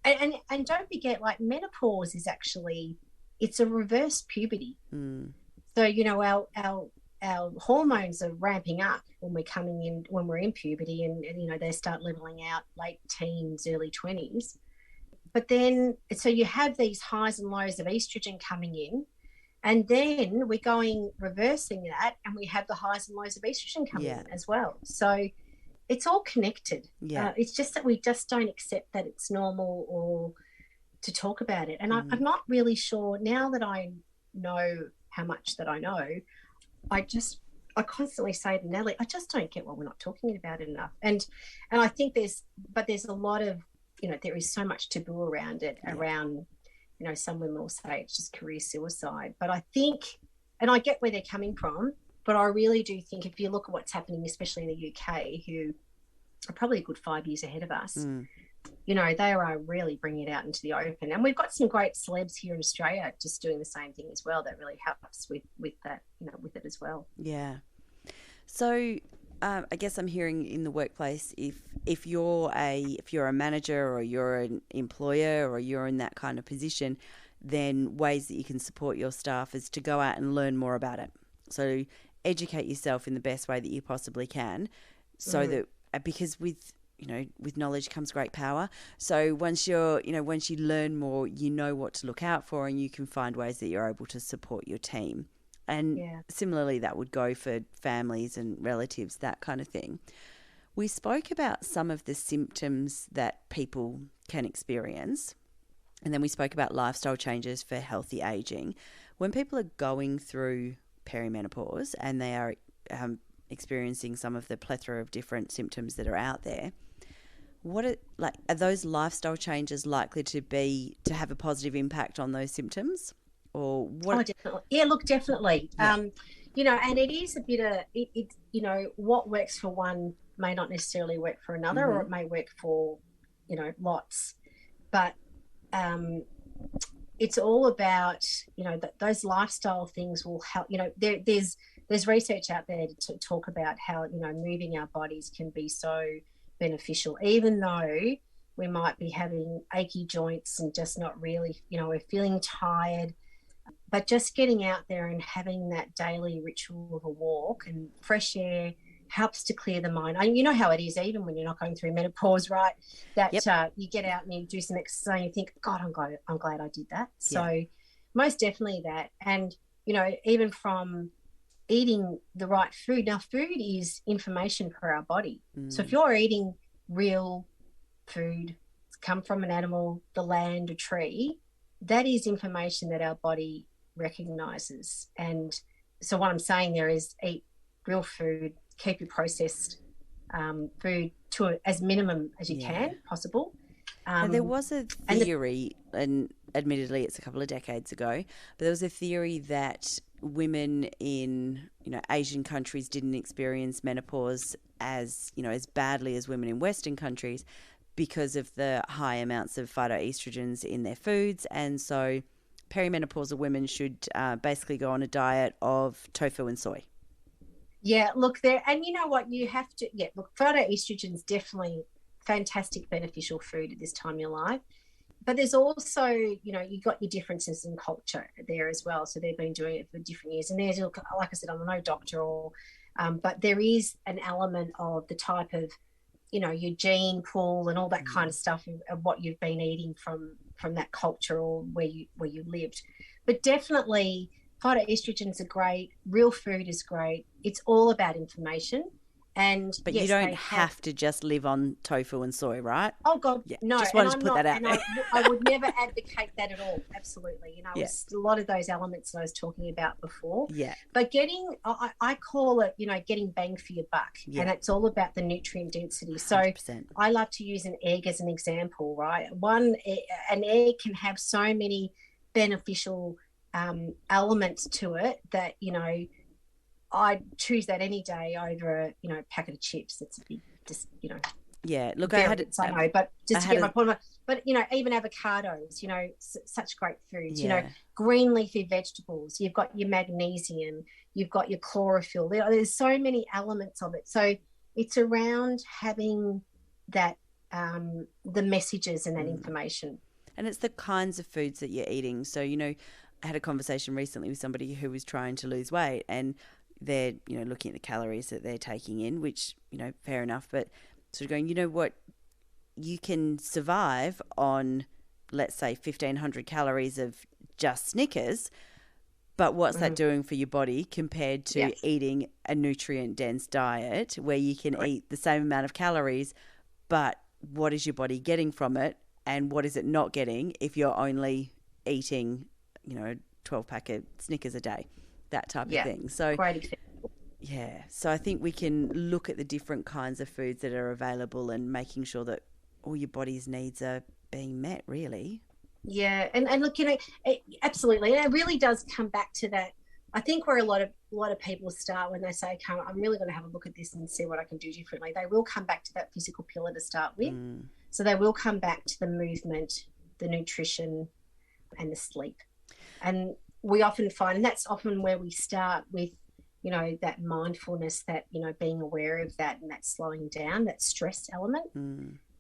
And don't forget, like, menopause is actually, it's a reverse puberty. So, our hormones are ramping up when we're in puberty and they start leveling out late teens, early 20s. But then, so you have these highs and lows of estrogen coming in, and then we're reversing that, and we have the highs and lows of estrogen coming in as well. So it's all connected. It's just that we just don't accept that it's normal or to talk about it. And I'm not really sure, now that I know how much that I know, I constantly say to Nellie, I just don't get why we're not talking about it enough. And I think there's a lot of, there is so much taboo around it, around, some women will say it's just career suicide. But I think, and I get where they're coming from, but I really do think if you look at what's happening, especially in the UK, who are probably a good 5 years ahead of us, they are really bringing it out into the open. And we've got some great celebs here in Australia just doing the same thing as well. That really helps with that, with it as well. Yeah. So I guess I'm hearing in the workplace, if you're a manager or you're an employer or you're in that kind of position, then ways that you can support your staff is to go out and learn more about it. So educate yourself in the best way that you possibly can, so that, because with with knowledge comes great power. So once once you learn more, you know what to look out for, and you can find ways that you're able to support your team. And similarly, that would go for families and relatives, that kind of thing. We spoke about some of the symptoms that people can experience, and then we spoke about lifestyle changes for healthy aging. When people are going through perimenopause and they are experiencing some of the plethora of different symptoms that are out there, are those lifestyle changes likely to have a positive impact on those symptoms? Or what? Oh, definitely. Yeah, look, definitely. Yeah. And it is a bit of what works for one may not necessarily work for another, or it may work for lots. But it's all about those lifestyle things will help. There's research out there to talk about how moving our bodies can be so beneficial, even though we might be having achy joints and just not really, we're feeling tired. But just getting out there and having that daily ritual of a walk and fresh air helps to clear the mind. And you know how it is, even when you're not going through menopause, right? That you get out and you do some exercise and you think, God, I'm glad I did that. So most definitely that. And, even from eating the right food. Now, food is information for our body. So if you're eating real food, it's come from an animal, the land, a tree, that is information that our body recognizes. And so what I'm saying there is eat real food, keep your processed food to as minimum as you can possible. And there was a theory, and admittedly it's a couple of decades ago, but there was a theory that women in Asian countries didn't experience menopause as badly as women in Western countries because of the high amounts of phytoestrogens in their foods. And so perimenopausal women should basically go on a diet of tofu and soy. Yeah, look there, and you know what, you have to, phytoestrogens definitely fantastic beneficial food at this time in your life. But there's also, you've got your differences in culture there as well. So they've been doing it for different years. And there's, like I said, I'm no doctor but there is an element of the type of, your gene pool and all that kind of stuff of what you've been eating from that culture or where you lived. But definitely phytoestrogens are great. Real food is great. It's all about information. But yes, you don't have to just live on tofu and soy, right? Oh, God, no. Just wanted to put that out there. I would never advocate that at all. Absolutely. It's a lot of those elements that I was talking about before. Yeah. But I call it, getting bang for your buck. Yeah. And it's all about the nutrient density. So 100%. I love to use an egg as an example, right? An egg can have so many beneficial elements to it that, I'd choose that any day over a packet of chips. It's a big, Yeah, look, I know, but just to get my point. But even avocados, such great foods. Green leafy vegetables. You've got your magnesium. You've got your chlorophyll. There's so many elements of it. So it's around having that the messages and that information. And it's the kinds of foods that you're eating. So I had a conversation recently with somebody who was trying to lose weight, and they're looking at the calories that they're taking in, which fair enough, but sort of going, what, you can survive on, let's say, 1,500 calories of just Snickers, but what's that doing for your body compared to eating a nutrient dense diet where you can eat the same amount of calories, but what is your body getting from it, and what is it not getting if you're only eating a 12-pack of Snickers a day, that type of thing. So great example. Yeah, so I think we can look at the different kinds of foods that are available and making sure that all your body's needs are being met, really. Yeah, and look, absolutely, and it really does come back to that. I think where a lot of people start when they say, "Okay, I'm really going to have a look at this and see what I can do differently," they will come back to that physical pillar to start with. So they will come back to the movement, the nutrition, and the sleep. And we often find, and that's often where we start with, that mindfulness, that, being aware of that and that slowing down, that stress element.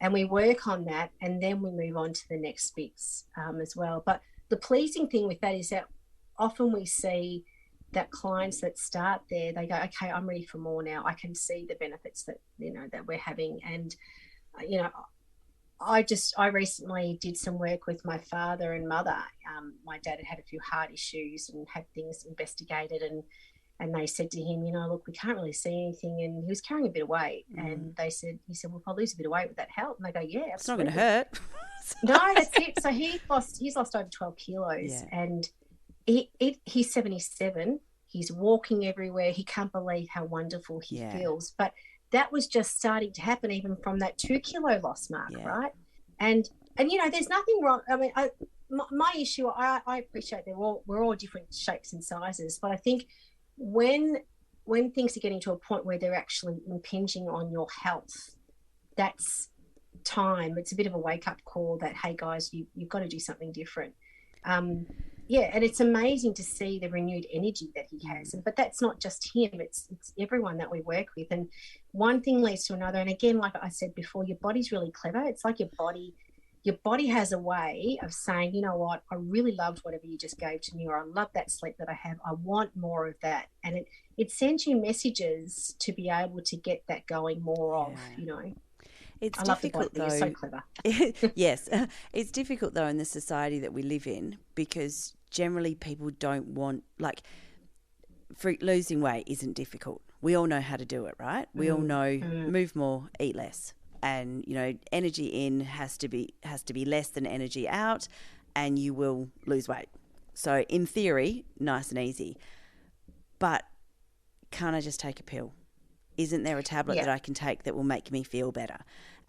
And we work on that, and then we move on to the next bits as well. But the pleasing thing with that is that often we see that clients that start there, they go, okay, I'm ready for more now. I can see the benefits that, that we're having. And you know, I recently did some work with my father and mother. My dad had a few heart issues and had things investigated, and they said to him, look, we can't really see anything, and he was carrying a bit of weight, and he said, well, if I lose a bit of weight, would that help? And they go, yeah, absolutely. It's not going to hurt. No, that's it. So he's lost over 12 kilos, and he's 77. He's walking everywhere. He can't believe how wonderful he feels. But that was just starting to happen even from that 2 kilo loss mark, right? And there's nothing wrong. I mean, my issue, I appreciate we're all different shapes and sizes, but I think when things are getting to a point where they're actually impinging on your health, that's time. It's a bit of a wake-up call that, hey guys, you've got to do something different. And it's amazing to see the renewed energy that he has. But that's not just him, it's everyone that we work with. And one thing leads to another. And again, like I said before, your body's really clever. It's like your body has a way of saying, you know what, I really loved whatever you just gave to me, or I love that sleep that I have. I want more of that. And it sends you messages to be able to get that going more of. It's I difficult, though. You're so clever. Yes. It's difficult, though, in the society that we live in, because generally people don't want, like, for losing weight isn't difficult. We all know how to do it, right? We all know move more, eat less. And, energy in has to be less than energy out, and you will lose weight. So in theory, nice and easy. But can't I just take a pill? Isn't there a tablet that I can take that will make me feel better?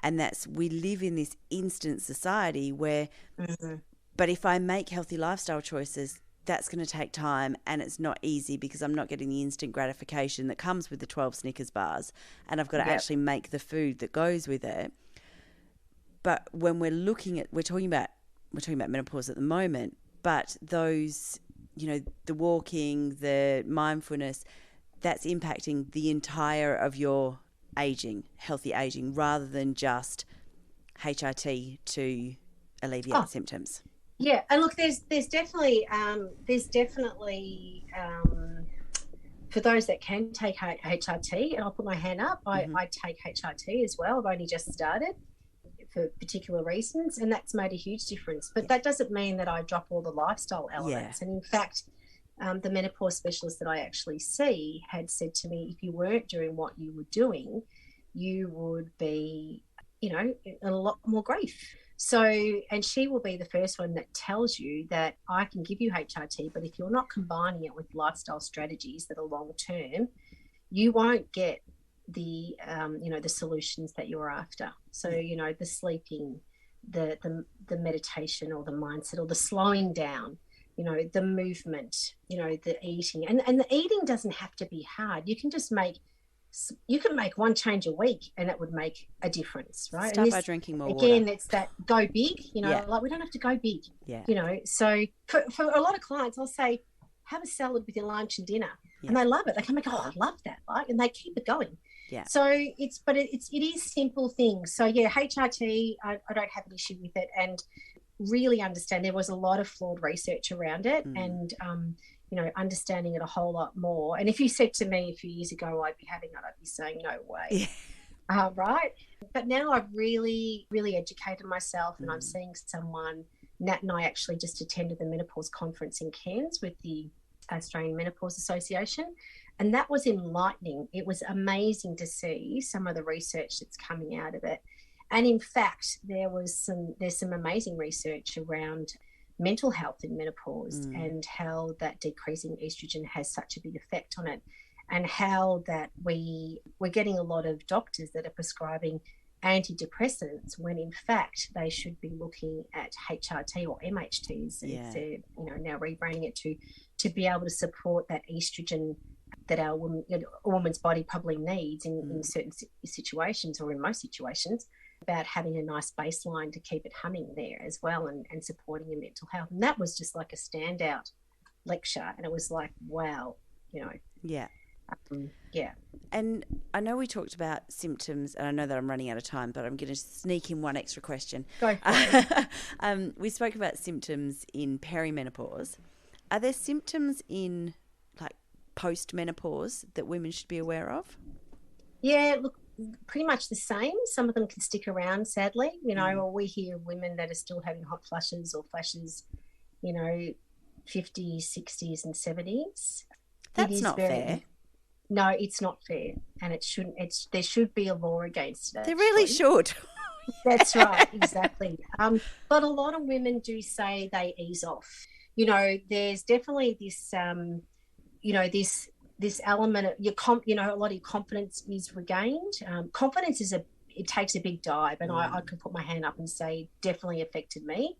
And we live in this instant society where, but if I make healthy lifestyle choices, that's going to take time, and it's not easy because I'm not getting the instant gratification that comes with the 12 Snickers bars, and I've got to actually make the food that goes with it. But when we're talking about menopause at the moment, but those, the walking, the mindfulness, that's impacting the entire of your healthy aging, rather than just HRT to alleviate symptoms. Yeah, and look, there's definitely for those that can take HRT, and I'll put my hand up, I take HRT as well. I've only just started for particular reasons, and that's made a huge difference. But that doesn't mean that I drop all the lifestyle elements. And in fact, the menopause specialist that I actually see had said to me, if you weren't doing what you were doing, you would be, in a lot more grief. So, and she will be the first one that tells you that I can give you HRT, but if you're not combining it with lifestyle strategies that are long term, you won't get the, the solutions that you're after. So, the sleeping, the meditation, or the mindset, or the slowing down, the movement, the eating. And the eating doesn't have to be hard. You can make one change a week, and it would make a difference, right? Start by drinking more water. Again, it's that go big, like we don't have to go big, So for a lot of clients, I'll say, have a salad with your lunch and dinner, and they love it. They come like, oh, I love that, right? And they keep it going. Yeah. So it is simple things. So HRT, I don't have an issue with it, and really understand there was a lot of flawed research around it, and understanding it a whole lot more. And if you said to me a few years ago I'd be having it, I'd be saying no way. Right? But now I've really, really educated myself, and I'm seeing someone. Nat and I actually just attended the Menopause conference in Cairns with the Australian Menopause Association, and that was enlightening. It was amazing to see some of the research that's coming out of it. And in fact, there's some amazing research around mental health in menopause, and how that decreasing estrogen has such a big effect on it, and how that we're getting a lot of doctors that are prescribing antidepressants when in fact they should be looking at HRT or MHTs. They're now rebranding it to be able to support that estrogen that a woman's body probably needs in certain situations, or in most situations, about having a nice baseline to keep it humming there as well, and supporting your mental health. And that was just like a standout lecture, and it was like, wow, Yeah. Yeah. And I know we talked about symptoms, and I know that I'm running out of time, but I'm going to sneak in one extra question. Go for it. We spoke about symptoms in perimenopause. Are there symptoms in, like, post-menopause that women should be aware of? Yeah, look, pretty much the same. Some of them can stick around, sadly, or we hear of women that are still having hot flushes or flashes, 50s, 60s and 70s. That's not fair. No, it's not fair, and it shouldn't. There should be a law against it. There really should. That's right, exactly. But a lot of women do say they ease off. There's definitely this, this element of a lot of your confidence is regained. Confidence it takes a big dive, and I can put my hand up and say definitely affected me.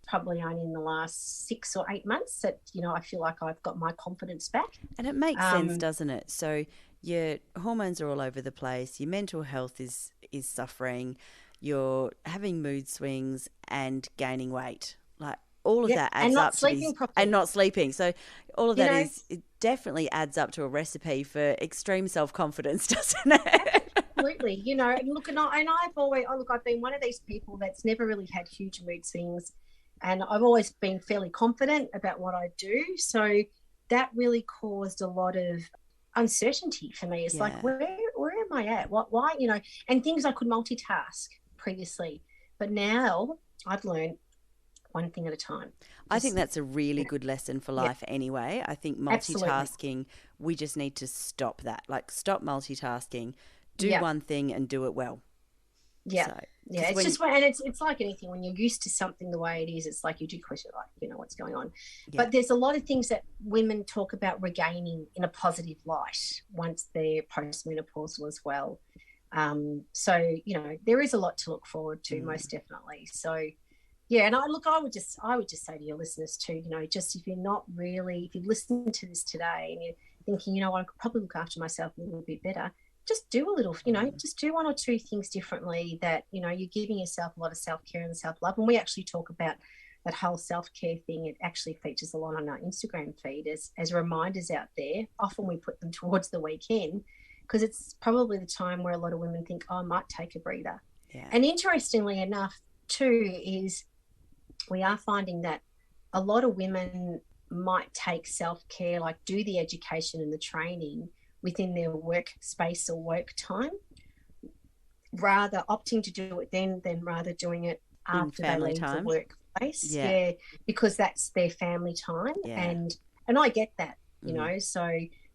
Probably only in the last 6 or 8 months that, I feel like I've got my confidence back. And it makes sense, doesn't it? So your hormones are all over the place. Your mental health is suffering. You're having mood swings and gaining weight. Like all of that adds up to these, and not sleeping. So all of that it definitely adds up to a recipe for extreme self-confidence, doesn't it? Absolutely. I've been one of these people that's never really had huge mood swings. And I've always been fairly confident about what I do. So that really caused a lot of uncertainty for me. It's like, where am I at? Why, and things I could multitask previously. But now I've learned one thing at a time. I think that's a really good lesson for life anyway. I think multitasking, we just need to stop that. Like, stop multitasking, do one thing and do it well. Yeah. So, it's like anything. When you're used to something the way it is, it's like you do question, like, what's going on. Yeah. But there's a lot of things that women talk about regaining in a positive light once they're postmenopausal as well. So, there is a lot to look forward to, most definitely. So, and I would just say to your listeners too, just if you're listening to this today and you're thinking, I could probably look after myself a little bit better, just do a little, just do one or two things differently that, you're giving yourself a lot of self-care and self-love. And we actually talk about that whole self-care thing. It actually features a lot on our Instagram feed as reminders out there. Often we put them towards the weekend because it's probably the time where a lot of women think, I might take a breather. Yeah. And interestingly enough, too, is we are finding that a lot of women might take self-care, like do the education and the training within their workspace or work time, rather opting to do it then than rather doing it after they leave the workplace. Yeah, because that's their family time. Yeah. And I get that, so,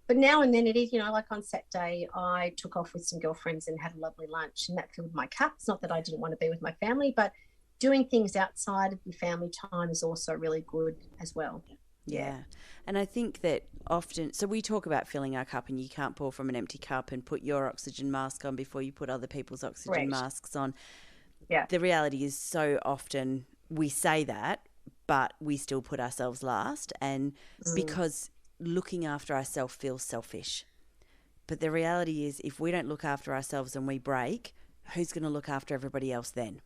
but now and then it is, like on Saturday, I took off with some girlfriends and had a lovely lunch, and that filled my cup. It's not that I didn't want to be with my family, but doing things outside of your family time is also really good as well. Yeah. And I think that often, so we talk about filling our cup, and you can't pour from an empty cup and put your oxygen mask on before you put other people's oxygen masks on. Yeah. The reality is so often we say that, but we still put ourselves last, and because looking after ourselves feels selfish. But the reality is, if we don't look after ourselves and we break, who's going to look after everybody else then?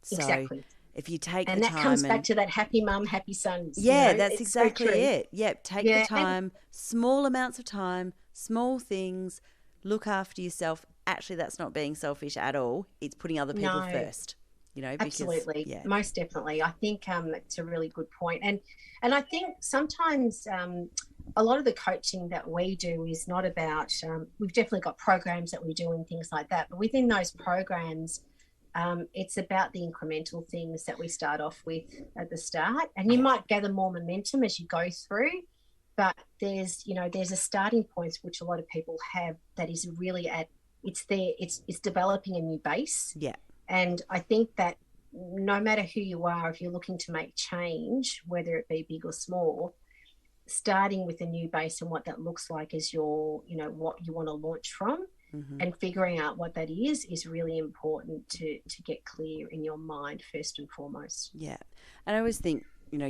So exactly. If you take the time, and that comes back to that happy mum, happy son. Yeah, that's exactly it. Yep, take the time, small amounts of time, small things, look after yourself. Actually, that's not being selfish at all. It's putting other people first. Because, absolutely, most definitely. I think it's a really good point, and I think sometimes a lot of the coaching that we do is not about. We've definitely got programs that we do and things like that, but within those programs, it's about the incremental things that we start off with at the start, and you might gather more momentum as you go through, but there's a starting point which a lot of people have that is really it's developing a new base. Yeah. And I think that no matter who you are, if you're looking to make change, whether it be big or small, starting with a new base and what that looks like is what you want to launch from. Mm-hmm. And figuring out what that is really important to get clear in your mind first and foremost. Yeah. And I always think,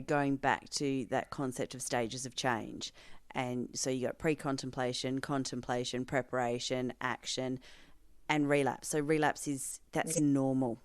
going back to that concept of stages of change. And so you got pre-contemplation, contemplation, preparation, action, and relapse. So relapse that's normal.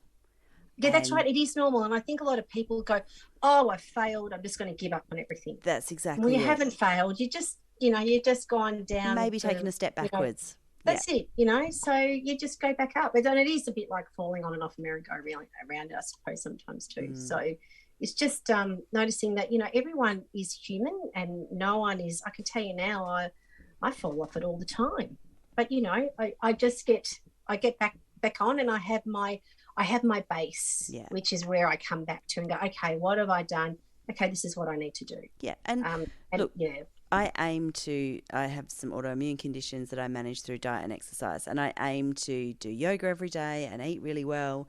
Yeah, that's right. It is normal. And I think a lot of people go, I failed. I'm just going to give up on everything. That's exactly Well, you haven't failed. You just, you're just gone down. Maybe taking a step backwards. That's it, so you just go back up. And it is a bit like falling on and off a merry-go-round, I suppose, sometimes too. So it's just noticing that, everyone is human and no one is, I can tell you now, I fall off it all the time. But, I just get, I get back on, and I have my base, which is where I come back to and go, okay, what have I done? Okay, this is what I need to do. Yeah, and look, I have some autoimmune conditions that I manage through diet and exercise, and I aim to do yoga every day and eat really well,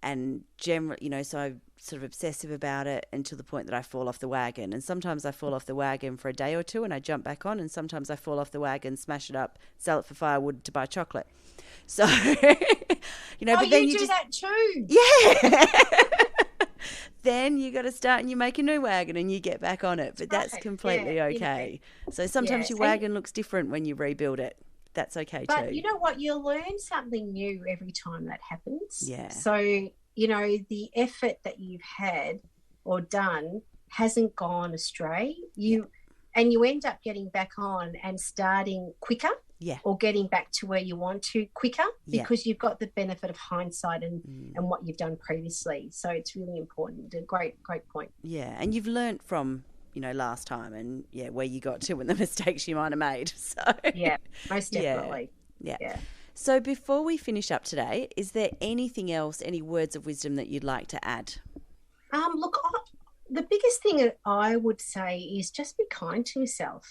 and generally, so I'm sort of obsessive about it until the point that I fall off the wagon. And sometimes I fall off the wagon for a day or two and I jump back on, and sometimes I fall off the wagon, smash it up, sell it for firewood to buy chocolate. So, but then you do that too. Yeah. Then you got to start and you make a new wagon and you get back on it. But that's completely okay. So sometimes your wagon looks different when you rebuild it. That's okay too. But you know what? You'll learn something new every time that happens. Yeah. So, the effort that you've had or done hasn't gone astray. And you end up getting back on and starting quicker. Yeah. Or getting back to where you want to quicker, because you've got the benefit of hindsight and what you've done previously. So it's really important. A great point. Yeah. And you've learnt from, last time and where you got to and the mistakes you might have made. So yeah, most definitely. Yeah. So before we finish up today, is there anything else, any words of wisdom that you'd like to add? Look, the biggest thing that I would say is just be kind to yourself.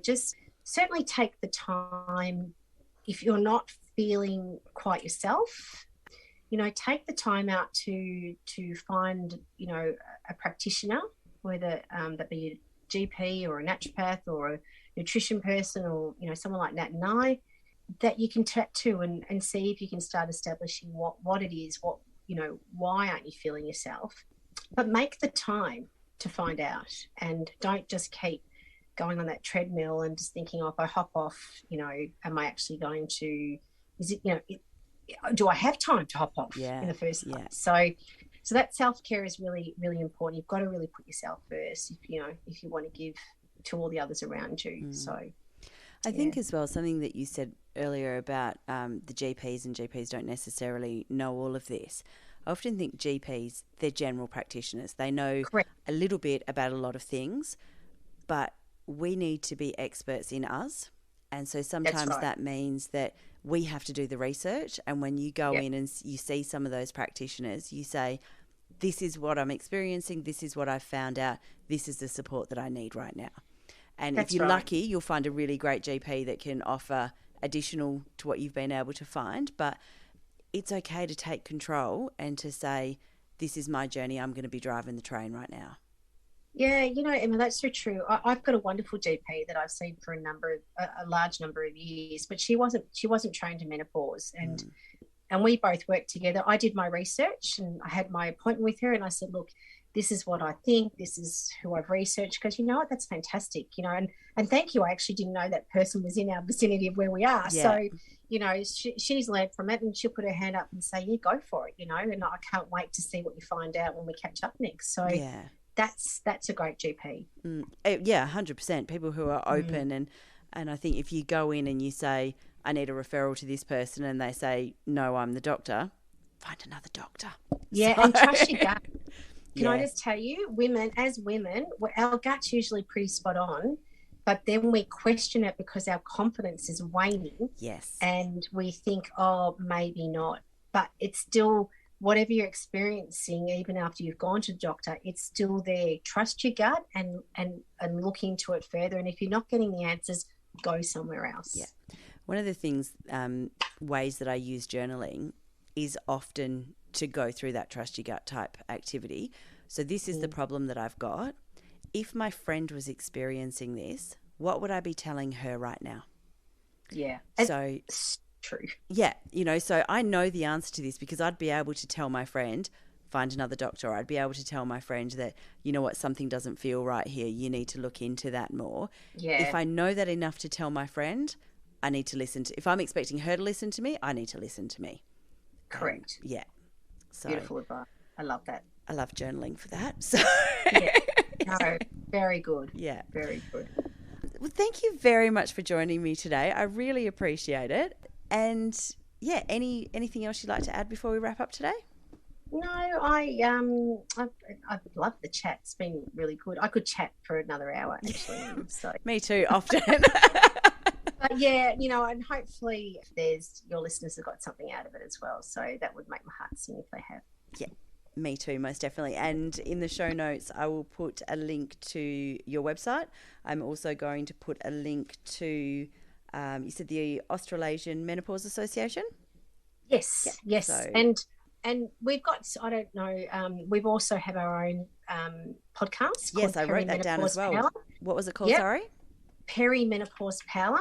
Just certainly take the time, if you're not feeling quite yourself, take the time out to find, a practitioner, whether that be a GP or a naturopath or a nutrition person or, someone like Nat and I, that you can chat to and see if you can start establishing what it is, why aren't you feeling yourself? But make the time to find out, and don't just keep going on that treadmill and just thinking, if I hop off, am I actually going to, do I have time to hop off in the first place? So that self-care is really, really important. You've got to really put yourself first, if you want to give to all the others around you. So I think as well, something that you said earlier about the GPs, and GPs don't necessarily know all of this. I often think GPs, they're general practitioners. They know a little bit about a lot of things, but we need to be experts in us. And so sometimes that means that we have to do the research. And when you go in and you see some of those practitioners, you say, this is what I'm experiencing. This is what I've found out. This is the support that I need right now. And if you're lucky, you'll find a really great GP that can offer additional to what you've been able to find. But it's okay to take control and to say, this is my journey. I'm going to be driving the train right now. Yeah, Emma, that's so true. I've got a wonderful GP that I've seen for a large number of years, but she wasn't trained in menopause, and we both worked together. I did my research and I had my appointment with her, and I said, look, this is what I think. This is who I've researched. Because what, that's fantastic, and thank you. I actually didn't know that person was in our vicinity of where we are. Yeah. So, she's learned from it, and she'll put her hand up and say, yeah, go for it, and I can't wait to see what you find out when we catch up next. So yeah. That's a great GP. Yeah, 100%. People who are open and I think if you go in and you say, I need a referral to this person, and they say, no, I'm the doctor, find another doctor. Yeah, and trust your gut. Can I just tell you, as women, our gut's usually pretty spot on, but then we question it because our confidence is waning. Yes. And we think, oh, maybe not. But it's still, whatever you're experiencing, even after you've gone to the doctor, it's still there. Trust your gut and look into it further. And if you're not getting the answers, go somewhere else. Yeah. One of the things, ways that I use journaling is often to go through that trust your gut type activity. So this is the problem that I've got. If my friend was experiencing this, what would I be telling her right now? Yeah. So true. Yeah, so I know the answer to this because I'd be able to tell my friend, find another doctor. I'd be able to tell my friend that, something doesn't feel right here. You need to look into that more. Yeah. If I know that enough to tell my friend, I need to listen to, if I'm expecting her to listen to me, I need to listen to me. Correct. Yeah. So beautiful advice. I love that. I love journaling for that. So yeah. No, very good. Yeah. Very good. Well, thank you very much for joining me today. I really appreciate it. And yeah, anything else you'd like to add before we wrap up today? No, I've loved the chat. It's been really good. I could chat for another hour actually. So me too, often. But yeah, you know, and hopefully your listeners have got something out of it as well. So that would make my heart sing if they have. Yeah, me too, most definitely. And in the show notes, I will put a link to your website. I'm also going to put a link to, you said the Australasian Menopause Association? Yes, yeah. Yes. So, and we've got, I don't know, we've also have our own podcast. Yes, I wrote that down as well. Power. What was it called, sorry? Perimenopause Power.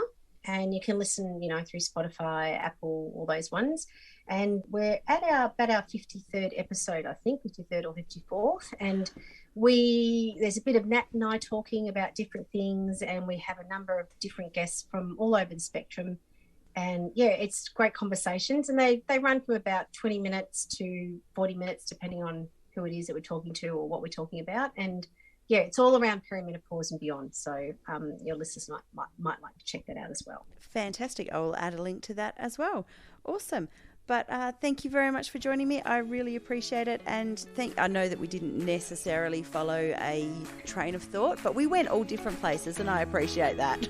And you can listen, you know, through Spotify, Apple, all those ones. And we're at about our 53rd episode, I think, 53rd or 54th. And there's a bit of Nat and I talking about different things, and we have a number of different guests from all over the spectrum. And yeah, it's great conversations, and they run from about 20 minutes to 40 minutes, depending on who it is that we're talking to or what we're talking about. And yeah, it's all around perimenopause and beyond. So your listeners might like to check that out as well. Fantastic. I will add a link to that as well. Awesome. But thank you very much for joining me. I really appreciate it. And I know that we didn't necessarily follow a train of thought, but we went all different places, and I appreciate that.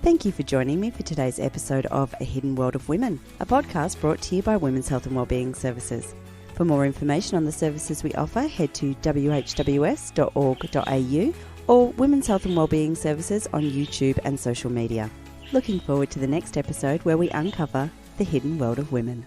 Thank you for joining me for today's episode of A Hidden World of Women, a podcast brought to you by Women's Health and Wellbeing Services. For more information on the services we offer, head to whws.org.au or Women's Health and Wellbeing Services on YouTube and social media. Looking forward to the next episode where we uncover the hidden world of women.